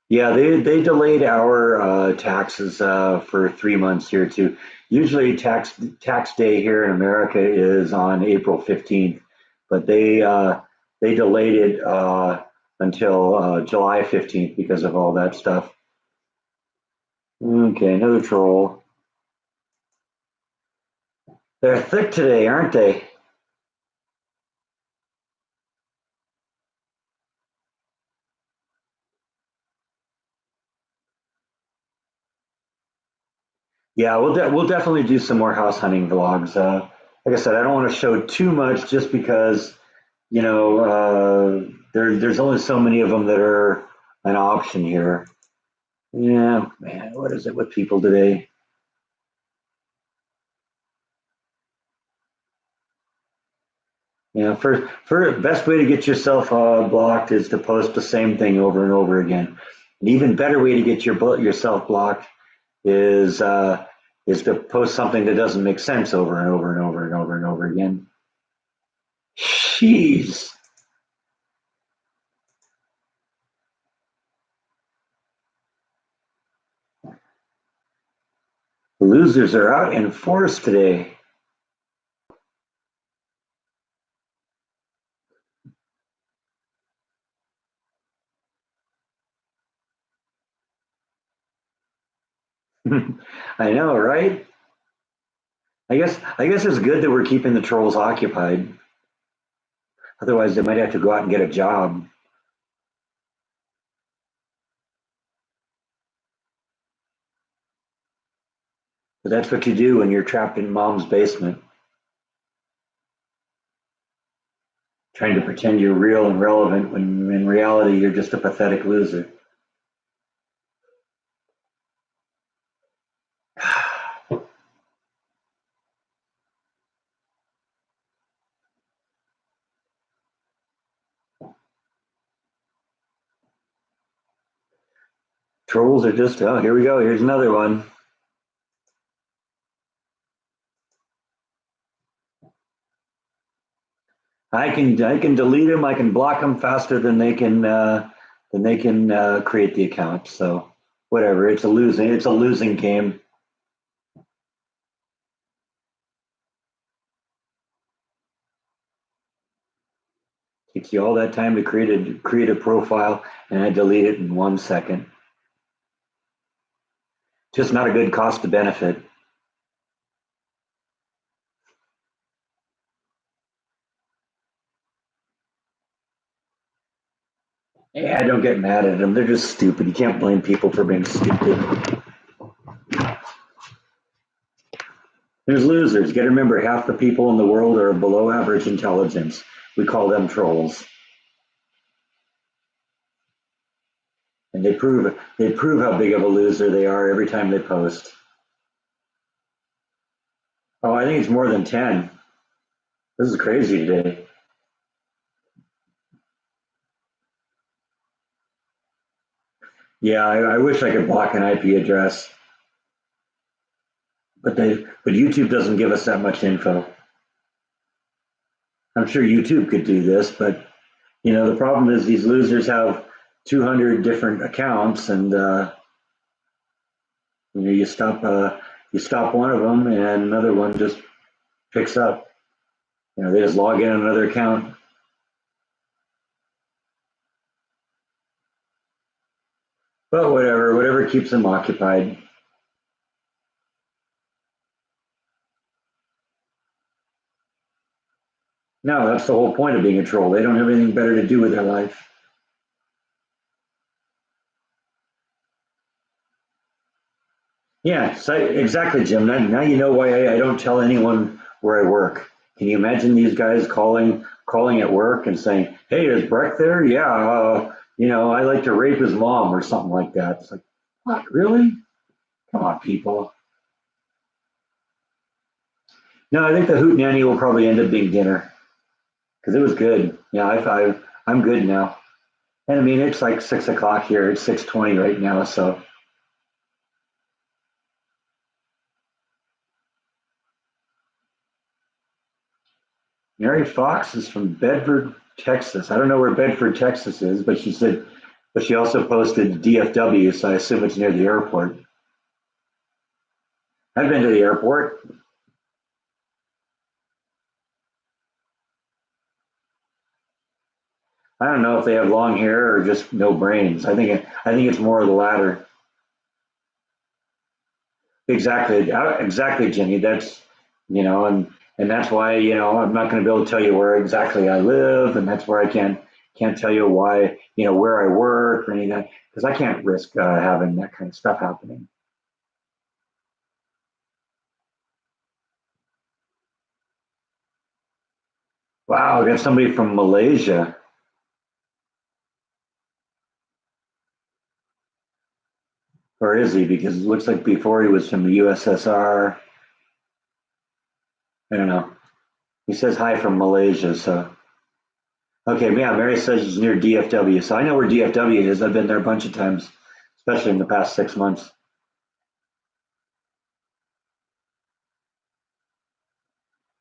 Yeah, they delayed our taxes for 3 months here too. Usually tax day here in America is on April 15th, but they delayed it until July 15th because of all that stuff. Okay, another troll. They're thick today, aren't they? Yeah, we'll definitely do some more house hunting vlogs. Like I said, I don't want to show too much just because there's only so many of them that are an option here. Yeah, man, what is it with people today? For best way to get yourself blocked is to post the same thing over and over again. An even better way to get yourself blocked is is to post something that doesn't make sense over and over and over and over and over again. Jeez, the losers are out in force today. I know, right? I guess it's good that we're keeping the trolls occupied. Otherwise, they might have to go out and get a job. But that's what you do when you're trapped in mom's basement, trying to pretend you're real and relevant when in reality you're just a pathetic loser. Trolls are just, oh, here we go. Here's another one. I can delete them. I can block them faster than they can create the account. So whatever. It's a losing game. Takes you all that time to create a profile, and I delete it in 1 second. Just not a good cost to benefit. Yeah, I don't get mad at them. They're just stupid. You can't blame people for being stupid. There's losers. You got to remember, half the people in the world are below average intelligence. We call them trolls, and they prove how big of a loser they are every time they post. Oh, I think it's more than 10. This is crazy today. Yeah, I wish I could block an IP address, but YouTube doesn't give us that much info. I'm sure YouTube could do this, but the problem is these losers have 200 different accounts, and you stop one of them, and another one just picks up. They just log in on another account. But whatever keeps them occupied. No, that's the whole point of being a troll. They don't have anything better to do with their life. Yeah, so exactly, Jim. Now you know why I don't tell anyone where I work. Can you imagine these guys calling at work and saying, "Hey, is Breck there? Yeah, I like to rape his mom or something like that." It's like, what? Really? Come on, people. No, I think the hootenanny will probably end up being dinner because it was good. Yeah, I'm good now. And I mean, it's like 6 o'clock here. It's 6:20 right now. So Mary Fox is from Bedford, Texas. I don't know where Bedford, Texas is, but she also posted DFW, so I assume it's near the airport. I've been to the airport. I don't know if they have long hair or just no brains. I think it's more of the latter. Exactly, exactly, Jenny. And that's why I'm not going to be able to tell you where exactly I live, and that's where I can't tell you why where I work or anything because I can't risk having that kind of stuff happening. Wow, I got somebody from Malaysia, or is he? Because it looks like before he was from the USSR. I don't know. He says hi from Malaysia, so okay. Yeah, Mary says he's near DFW, so I know where DFW is. I've been there a bunch of times, especially in the past 6 months.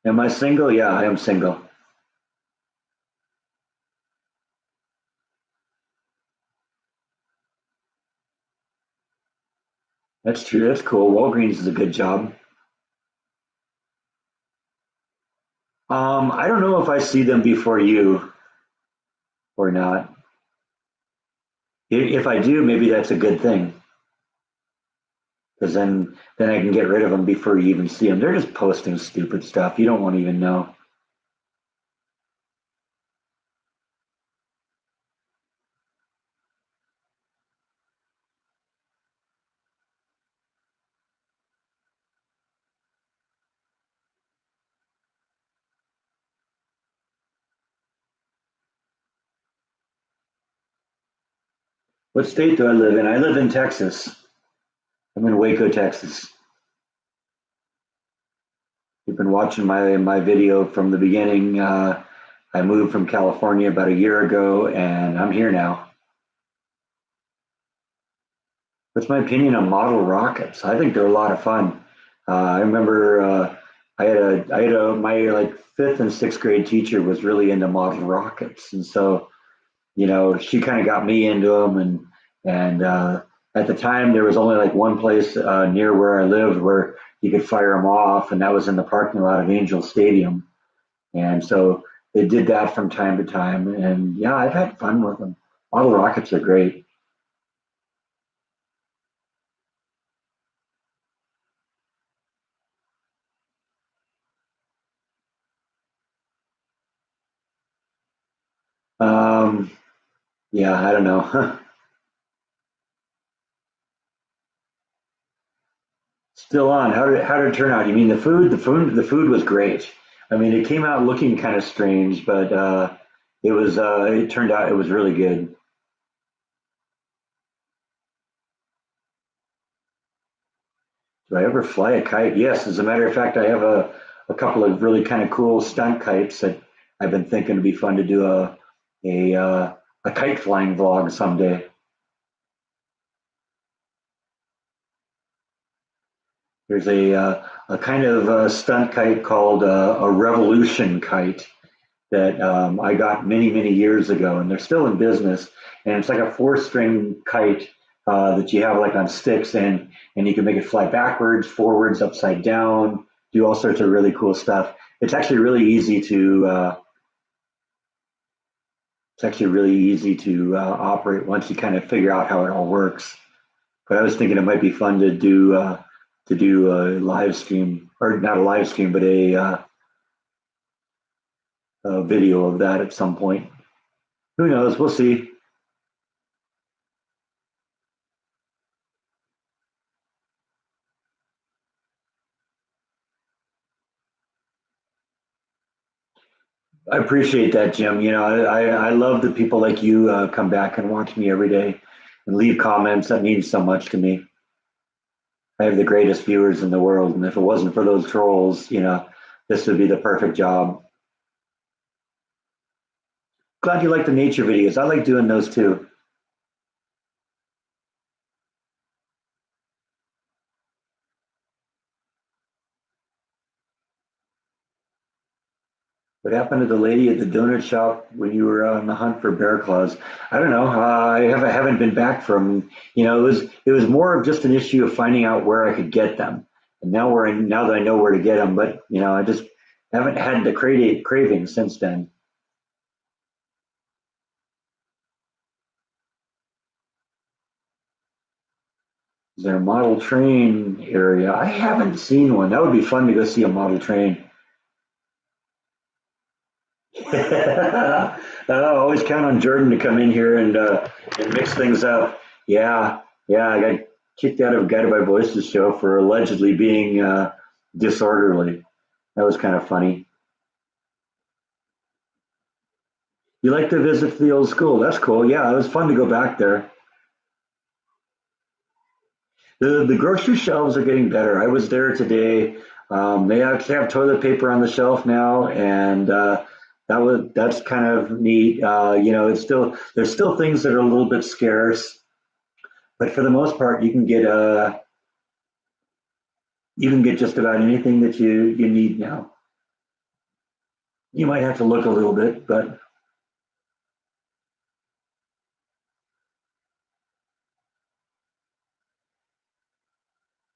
Am I single? Yeah, I am single. That's true. That's cool. Walgreens is a good job. I don't know if I see them before you or not. If I do, maybe that's a good thing because then I can get rid of them before you even see them. They're just posting stupid stuff. You don't want to even know. What state do I live in? I live in Texas. I'm in Waco, Texas. You've been watching my video from the beginning. I moved from California about a year ago, and I'm here now. What's my opinion on model rockets? I think they're a lot of fun. I remember I had a my like fifth and sixth grade teacher was really into model rockets, and so she kind of got me into them, and at the time there was only like one place near where I lived where you could fire them off, and that was in the parking lot of Angel Stadium. And so they did that from time to time. And yeah, I've had fun with them. Model rockets are great. Um, yeah, I don't know. Still on. How did it turn out? You mean the food? The food was great. I mean, it came out looking kind of strange, but it turned out it was really good. Did I ever fly a kite? Yes. As a matter of fact, I have a couple of really kind of cool stunt kites that I've been thinking would be fun to do a kite flying vlog someday. There's a kind of stunt kite called a revolution kite that I got many, many years ago, and they're still in business. And it's like a four-string kite that you have like on sticks, and you can make it fly backwards, forwards, upside down, do all sorts of really cool stuff. It's actually really easy to operate once you kind of figure out how it all works. But I was thinking it might be fun to do a live stream, or not a live stream, but a video of that at some point. Who knows? We'll see. I appreciate that, Jim. You know, I love that people like you come back and watch me every day and leave comments. That means so much to me. I have the greatest viewers in the world, and if it wasn't for those trolls, you know, this would be the perfect job. Glad you like the nature videos. I like doing those too. What happened to the lady at the donut shop when you were on the hunt for bear claws? I don't know. I haven't been back from. You know, it was more of just an issue of finding out where I could get them. And now that I know where to get them, but you know, I just haven't had the craving since then. Is there a model train area? I haven't seen one. That would be fun to go see a model train. Always count on Jordan to come in here and mix things up. Yeah, yeah. I got kicked out of Guided by Voices show for allegedly being disorderly. That was kind of funny. You like to visit the old school? That's cool. Yeah, it was fun to go back there. The grocery shelves are getting better. I was there today. They actually have toilet paper on the shelf now, and that's kind of neat. You know, it's still there's still things that are a little bit scarce, but for the most part, you can get just about anything that you need now. You might have to look a little bit, but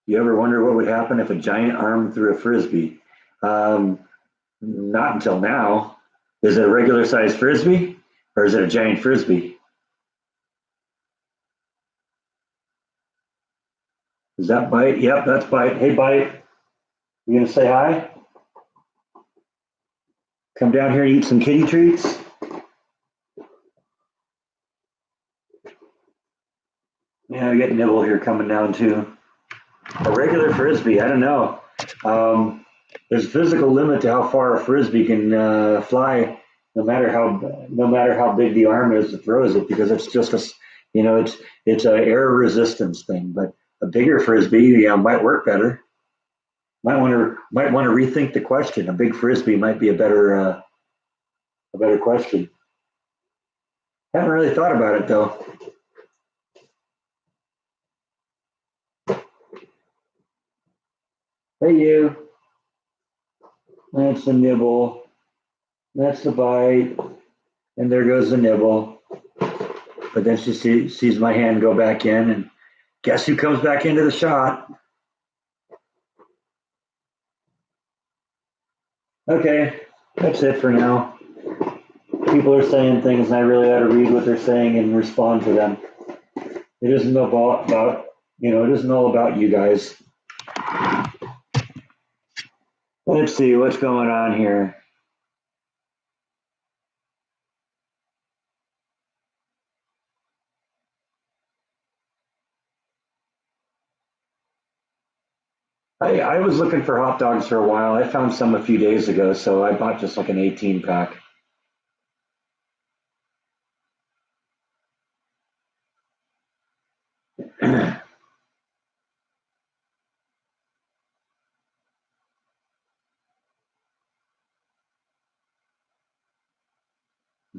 you ever wonder what would happen if a giant arm threw a frisbee? Um, Not until now. Is it a regular sized frisbee or is it a giant frisbee? Is that Bite? Yep, that's Bite. Hey, Bite, you gonna say hi? Come down here and eat some kitty treats? Yeah, I get Nibble here coming down too. A regular frisbee, I don't know. Um, there's a physical limit to how far a frisbee can fly, no matter how big the arm is that throws it, because it's just you know, it's a air resistance thing. But a bigger frisbee, yeah, might work better. Might want to rethink the question. A big frisbee might be a better question. Haven't really thought about it though. Hey you, that's the Nibble. That's the Bite, and there goes the Nibble. But then sees my hand go back in, and guess who comes back into the shot? Okay, that's it for now. People are saying things, and I really ought to read what they're saying and respond to them. It isn't about you know, it isn't all about you guys. Let's see what's going on here. I was looking for hot dogs for a while. I found some a few days ago, so I bought just like an 18 pack.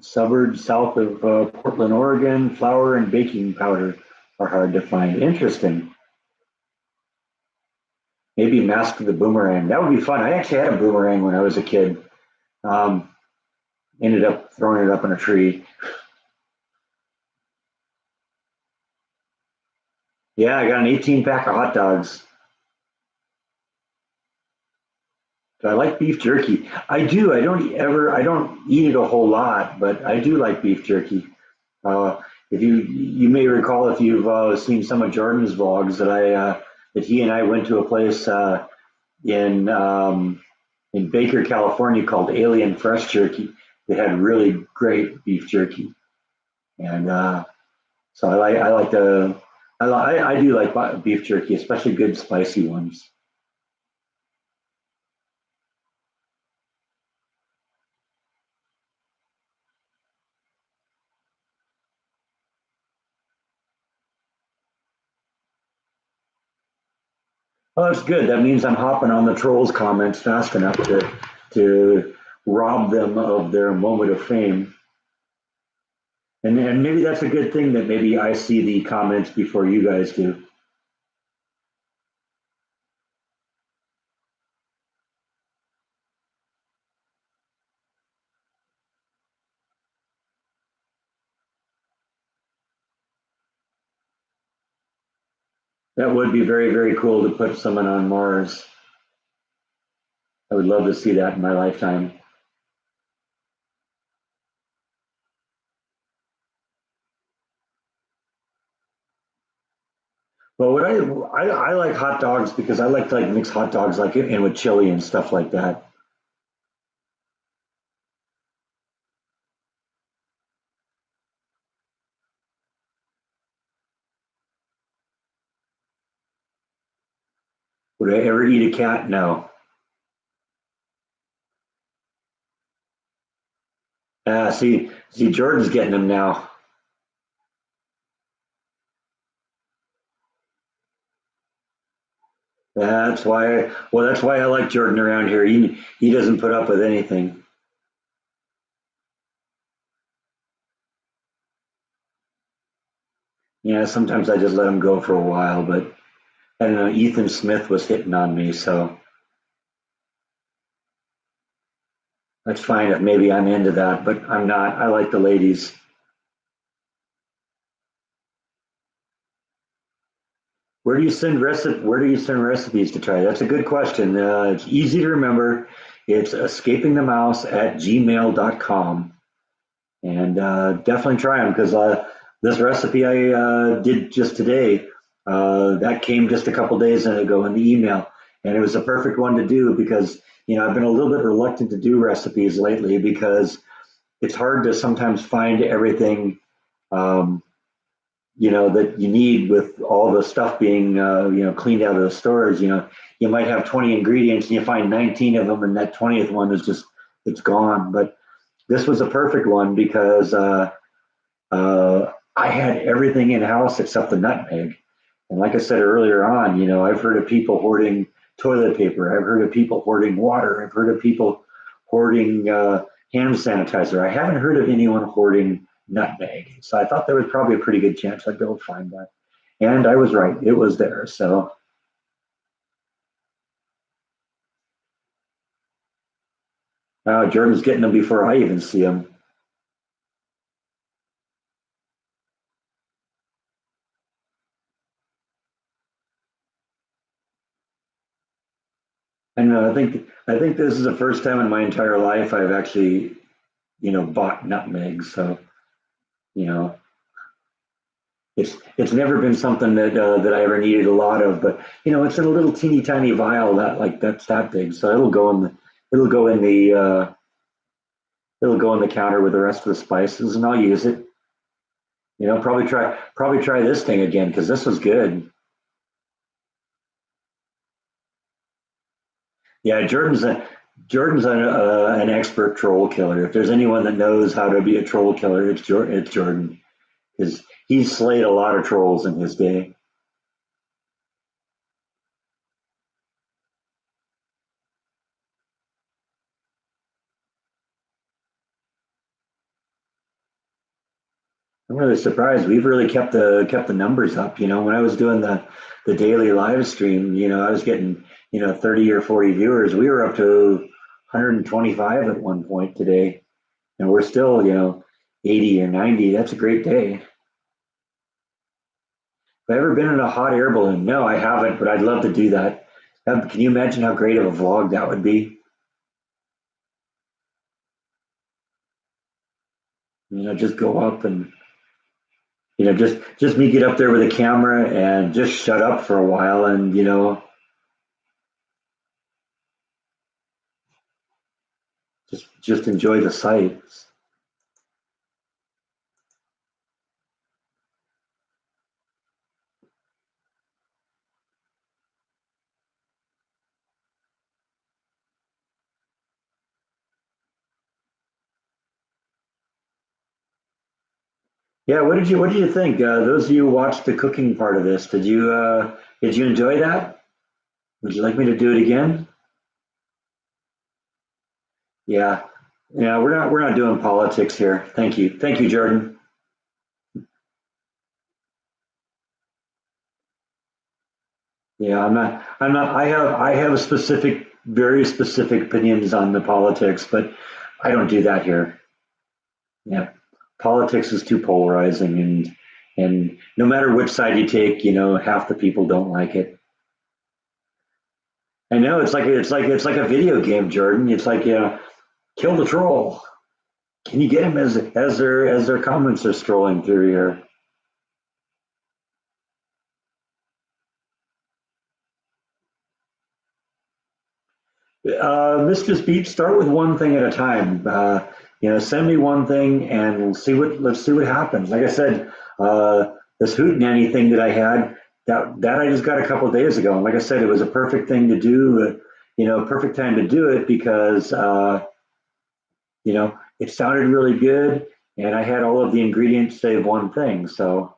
Suburbs south of Portland, Oregon, flour and baking powder are hard to find. Interesting. Maybe Mask the Boomerang. That would be fun. I actually had a boomerang when I was a kid. Um, Ended up throwing it up in a tree. Yeah, I got an 18 pack of hot dogs. I like beef jerky. I do. I don't eat it a whole lot, but I do like beef jerky. Uh, If you may recall if you've seen some of Jordan's vlogs that he and I went to a place in in Baker, California called Alien Fresh Jerky. They had really great beef jerky, and so I like the I do like beef jerky, especially good spicy ones. Oh, that's good. That means I'm hopping on the trolls comments fast enough to rob them of their moment of fame. And maybe that's a good thing that maybe I see the comments before you guys do. That would be very, very cool to put someone on Mars. I would love to see that in my lifetime. But I like hot dogs because I like mix hot dogs like in with chili and stuff like that. Would I ever eat a cat? No. See, Jordan's getting them now. That's why I like Jordan around here. He doesn't put up with anything. Yeah, sometimes I just let him go for a while, but I don't know. Ethan Smith was hitting on me, so that's fine if maybe I'm into that, but I'm not. I like the ladies. Where do you send recipes to try? That's a good question. It's easy to remember. It's escapingthemouse@gmail.com. And definitely try them because this recipe I did just today, that came just a couple days ago in the email, and it was the perfect one to do because I've been a little bit reluctant to do recipes lately because it's hard to sometimes find everything um, that you need with all the stuff being cleaned out of the stores. You might have 20 ingredients and you find 19 of them, and that 20th one is just it's gone. But this was a perfect one because I had everything in house except the nutmeg. And like I said earlier on, I've heard of people hoarding toilet paper. I've heard of people hoarding water. I've heard of people hoarding hand sanitizer. I haven't heard of anyone hoarding nutmeg. So I thought there was probably a pretty good chance I'd be able to find that. And I was right. It was there. So Jordan's getting them before I even see them. And I think this is the first time in my entire life I've actually, bought nutmeg. So, you know, it's never been something that I ever needed a lot of, but it's in a little teeny tiny vial that's that big, so it'll go in the it'll go in the counter with the rest of the spices, and I'll use it. Probably try this thing again because this was good. Yeah, Jordan's an expert troll killer. If there's anyone that knows how to be a troll killer, it's Jordan because he's slayed a lot of trolls in his day. I'm really surprised. We've really kept the numbers up. When I was doing the daily live stream, I was getting 30 or 40 viewers. We were up to 125 at one point today, and we're still 80 or 90. That's a great day. Have I ever been in a hot air balloon? No, I haven't, but I'd love to do that. Can you imagine how great of a vlog that would be? Just go up and just me get up there with a camera and just shut up for a while, and just enjoy the sights. Yeah, what did you think? Those of you who watched the cooking part of this, did you enjoy that? Would you like me to do it again? Yeah, yeah, we're not doing politics here. Thank you, Jordan. Yeah, I'm not. I have very specific opinions on the politics, but I don't do that here. Yeah, politics is too polarizing, and no matter which side you take, half the people don't like it. I know it's like a video game, Jordan. It's like kill the troll. Can you get him as their comments are scrolling through here? Mistress Beach, start with one thing at a time. Send me one thing, and let's see what happens. Like I said, this hootenanny thing that I had, that I just got a couple of days ago, and like I said, it was a perfect thing to do. Perfect time to do it because it sounded really good, and I had all of the ingredients save one thing. So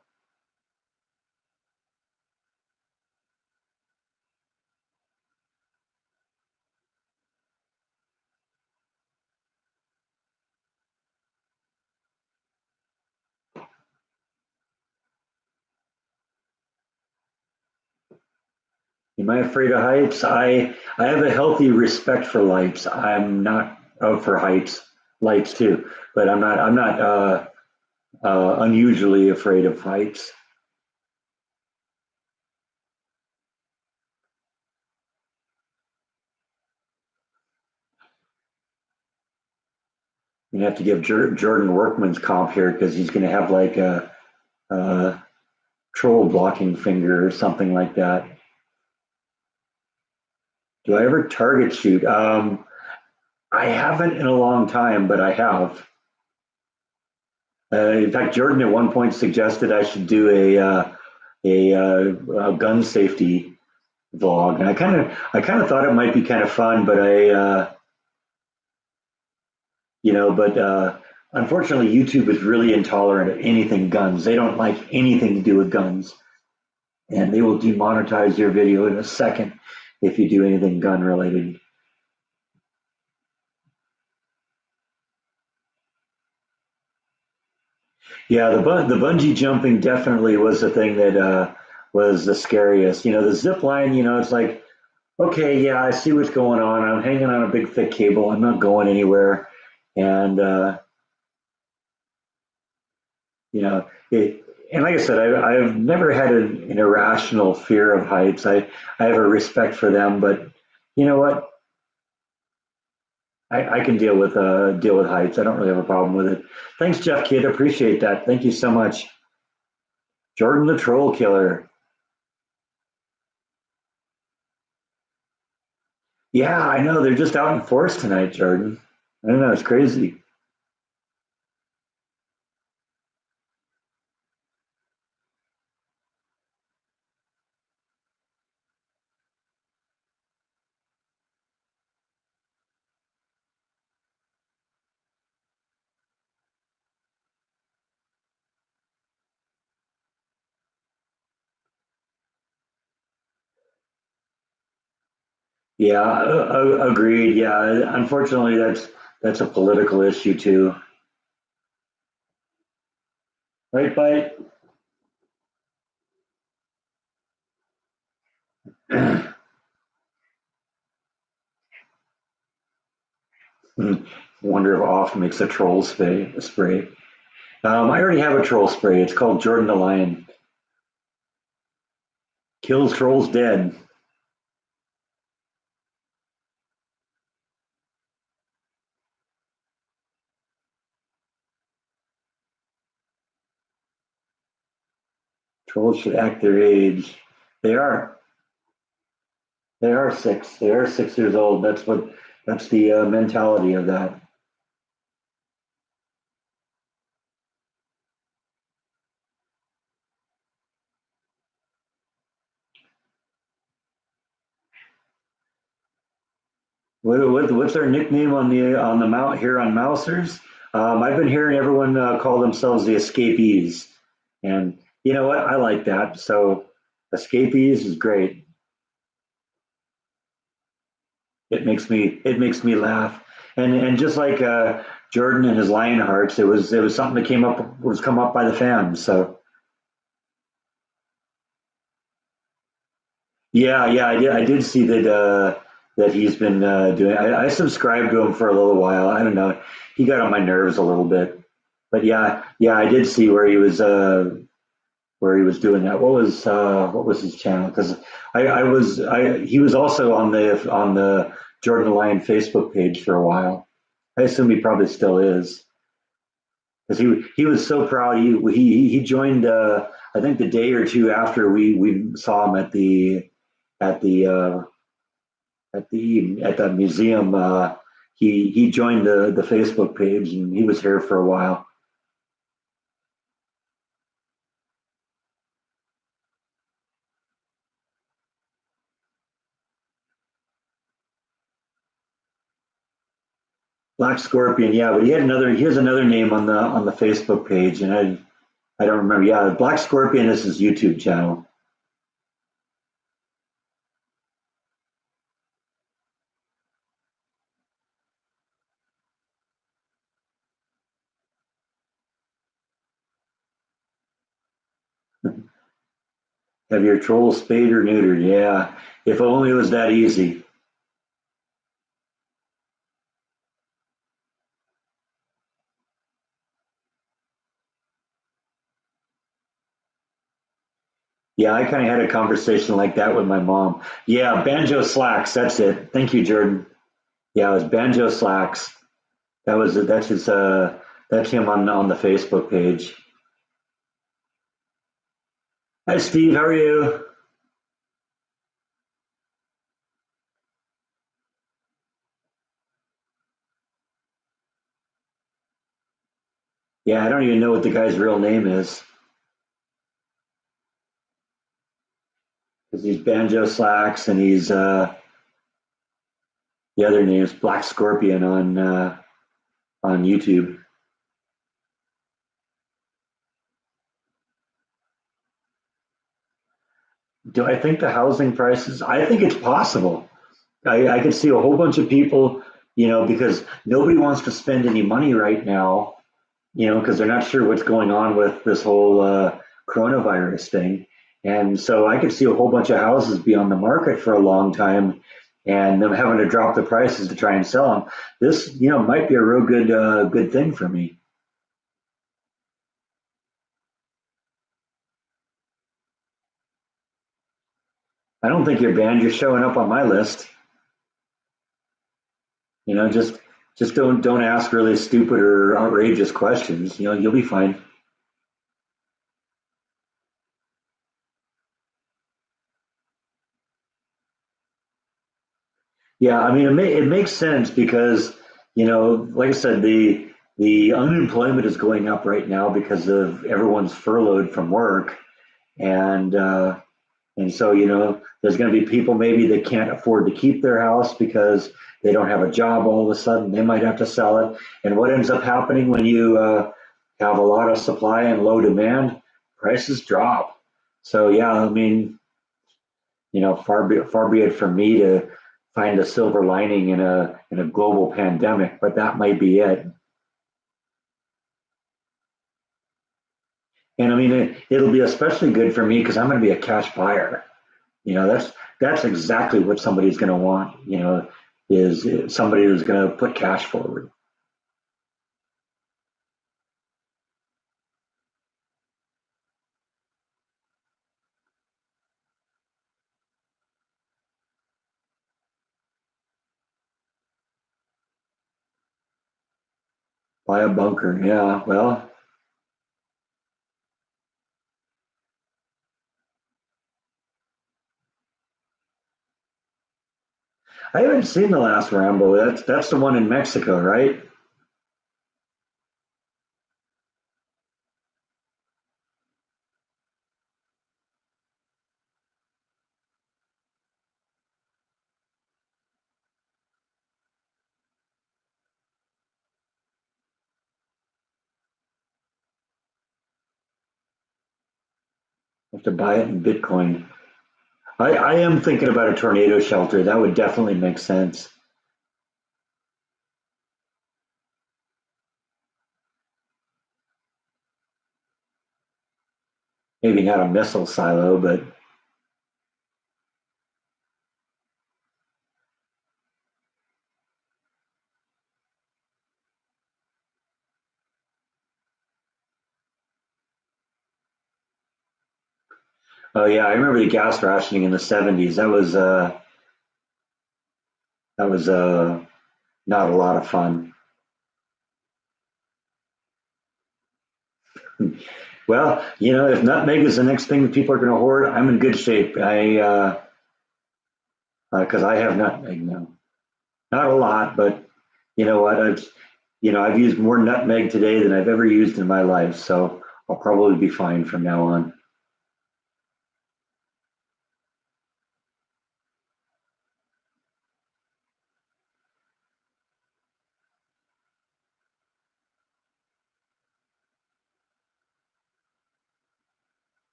am I afraid of heights? I have a healthy respect for lights. I'm not out for heights, lights too, but I'm not unusually afraid of heights. You have to give Jordan Workman's comp here because he's going to have like a troll blocking finger or something like that. Do I ever target shoot? I haven't in a long time, but I have. In fact, Jordan at one point suggested I should do a gun safety vlog, and I kind of thought it might be kind of fun, but unfortunately, YouTube is really intolerant of anything guns. They don't like anything to do with guns, and they will demonetize your video in a second if you do anything gun related. Yeah, the bungee jumping definitely was the thing that was the scariest. The zip line. It's like, okay, yeah, I see what's going on. I'm hanging on a big thick cable. I'm not going anywhere, and and like I said, I've never had an irrational fear of heights. I have a respect for them, but you know what? I can deal with heights. I don't really have a problem with it. Thanks, Jeff Kidd. Appreciate that. Thank you so much, Jordan the Troll Killer. Yeah, I know they're just out in force tonight, Jordan. I don't know. It's crazy. Yeah, agreed. Yeah, unfortunately, that's a political issue too. Right, bite. Wonder if off makes a troll spray. I already have a troll spray. It's called Jordan the Lion. Kills trolls dead. Trolls should act their age. They are. They are six. They are 6 years old. That's the mentality of that. What's their nickname on the mount here on Mousers? I've been hearing everyone call themselves the escapees, and you know what? I like that. So escapees is great. It makes me laugh, and just like Jordan and his Lionhearts, it was something that came up was come up by the fans. So yeah, I did see that that he's been doing. I subscribed to him for a little while. I don't know. He got on my nerves a little bit, but yeah, I did see where he was doing that. What was his channel? Because he was also on the Jordan Lion Facebook page for a while. I assume he probably still is because he was so proud. He joined. I think the day or two after we saw him at the at the museum. He joined the Facebook page and he was here for a while. Black Scorpion, yeah, but he has another name on the Facebook page, and I don't remember. Yeah, Black Scorpion is his YouTube channel. Have your trolls spayed or neutered? Yeah, if only it was that easy. Yeah, I kind of had a conversation like that with my mom. Yeah, Banjo Slacks, that's it. Thank you, Jordan. Yeah, it was Banjo Slacks. That's his that's him on the Facebook page. Hi, Steve. How are you? Yeah, I don't even know what the guy's real name is because he's Banjo Slacks and he's the other name is Black Scorpion on YouTube. Do I think the housing prices? I think it's possible. I could see a whole bunch of people, because nobody wants to spend any money right now, because they're not sure what's going on with this whole coronavirus thing. And so I could see a whole bunch of houses be on the market for a long time and them having to drop the prices to try and sell them. This, might be a real good thing for me. I don't think you're banned. You're showing up on my list. Just don't ask really stupid or outrageous questions. You'll be fine. Yeah, I mean, it makes sense because, like I said, the unemployment is going up right now because of everyone's furloughed from work, and so there's going to be people maybe that can't afford to keep their house because they don't have a job. All of a sudden, they might have to sell it. And what ends up happening when you have a lot of supply and low demand? Prices drop. So yeah, I mean, far be it from me to find a silver lining in a global pandemic, but that might be it. And I mean, it'll be especially good for me because I'm going to be a cash buyer. That's exactly what somebody's going to want. Is somebody who's going to put cash forward, buy a bunker. Yeah, well, I haven't seen the last Rambo. That's the one in Mexico, right? I have to buy it in Bitcoin. I am thinking about a tornado shelter. That would definitely make sense. Maybe not a missile silo, but oh yeah, I remember the gas rationing in the 70s. That was not a lot of fun. Well, if nutmeg is the next thing that people are going to hoard, I'm in good shape. I because I have nutmeg now. Not a lot, but you know what? I've used more nutmeg today than I've ever used in my life, so I'll probably be fine from now on.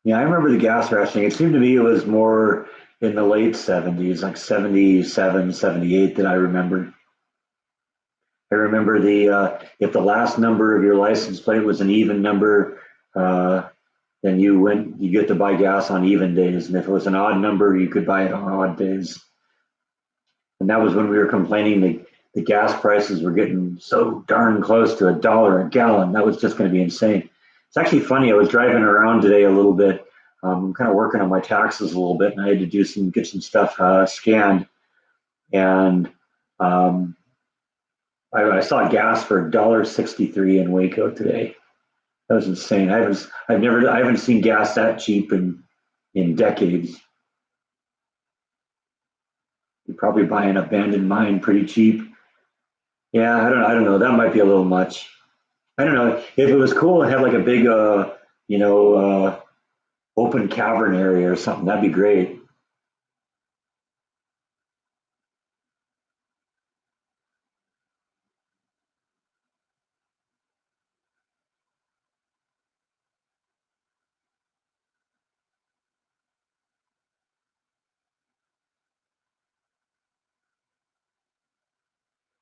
Yeah, I remember the gas rationing. It seemed to me it was more in the late 70s, like 77, 78 that I remember. I remember the if the last number of your license plate was an even number, uh, then you get to buy gas on even days, and if it was an odd number, you could buy it on odd days. And that was when we were complaining the gas prices were getting so darn close to $1 a gallon. That was just going to be insane. It's actually funny. I was driving around today a little bit. I'm kind of working on my taxes a little bit, and I had to get some stuff scanned. And um, I saw gas for $1.63 in Waco today. That was insane. I haven't seen gas that cheap in decades. You probably buy an abandoned mine pretty cheap. Yeah, I don't know. That might be a little much. I don't know. If it was cool and had like a big, you know, open cavern area or something, that'd be great.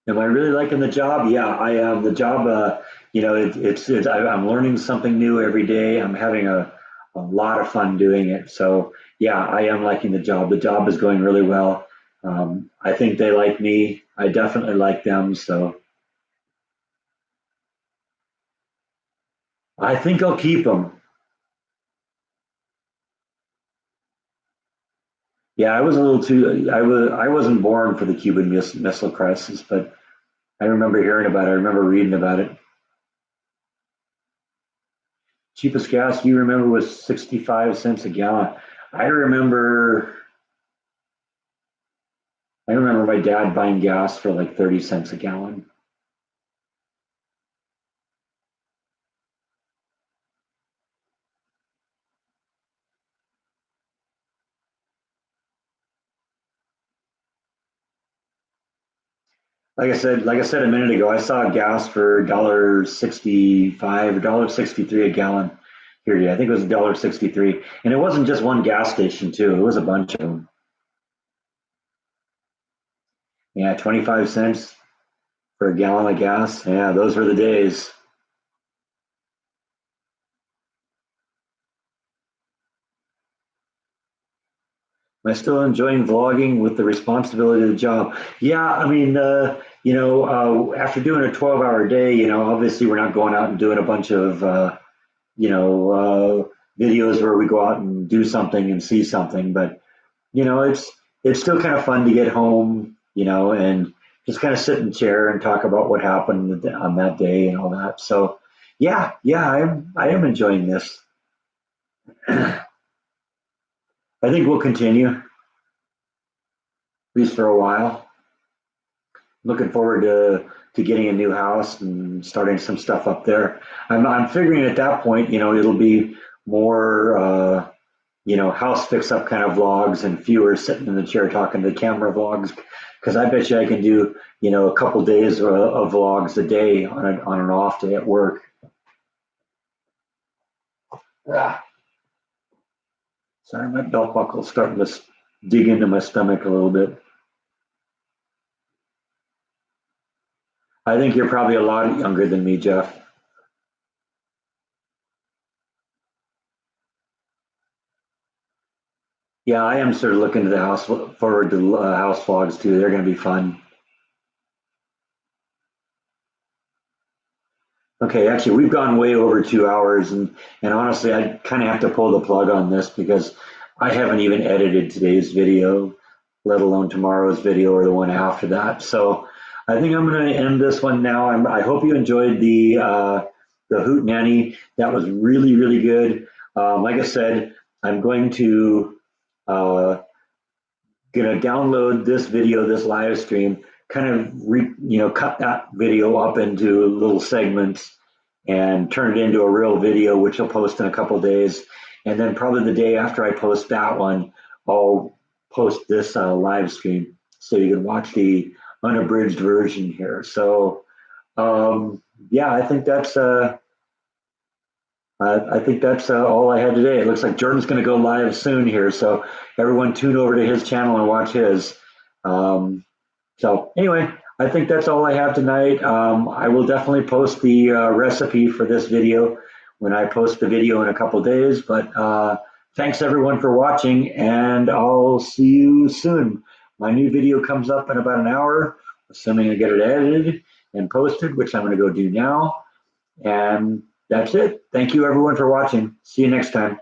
Am I really liking the job? Yeah, I am. The job, I'm learning something new every day. I'm having a lot of fun doing it. So yeah, I am liking the job. The job is going really well. I think they like me. I definitely like them. So I think I'll keep them. Yeah, I was a little too. I wasn't born for the Cuban Missile Crisis, but I remember hearing about it. I remember reading about it. Cheapest gas you remember was 65 cents a gallon. I remember I remember my dad buying gas for like 30 cents a gallon. Like I said a minute ago, I saw gas for $1.65 or $1.63 a gallon here today. I think it was $1.63. And it wasn't just one gas station too. It was a bunch of them. Yeah, 25 cents for a gallon of gas. Yeah, those were the days. Am I still enjoying vlogging with the responsibility of the job? Yeah, I mean, after doing a 12-hour day, obviously we're not going out and doing a bunch of, videos where we go out and do something and see something. But, it's it's still kind of fun to get home, and just kind of sit in the chair and talk about what happened on that day and all that. So, yeah, I am enjoying this. I think we'll continue, at least for a while. Looking forward to getting a new house and starting some stuff up there. I'm figuring at that point, it'll be more house fix up kind of vlogs and fewer sitting in the chair talking to the camera vlogs. Because I bet you I can do, a couple days of vlogs a day on an off day at work. Ah, sorry, my belt buckle's starting to dig into my stomach a little bit. I think you're probably a lot younger than me, Jeff. Yeah, I am sort of looking to the house forward to house vlogs too. They're going to be fun. Okay, actually, we've gone way over 2 hours, and honestly, I kind of have to pull the plug on this because I haven't even edited today's video, let alone tomorrow's video or the one after that. So I think I'm going to end this one now. I hope you enjoyed the hootenanny. That was really really good. Like I said, I'm uh, going to download this video, this live stream, kind of cut that video up into little segments and turn it into a real video, which I'll post in a couple days. And then probably the day after I post that one, I'll post this live stream so you can watch the unabridged version here. So yeah, I think that's all I had today. It looks like Jordan's going to go live soon here, so everyone tune over to his channel and watch his. So anyway, I think that's all I have tonight. I will definitely post the recipe for this video when I post the video in a couple days. But thanks everyone for watching, and I'll see you soon. My new video comes up in about an hour, assuming I get it edited and posted, which I'm going to go do now. And that's it. Thank you everyone for watching. See you next time.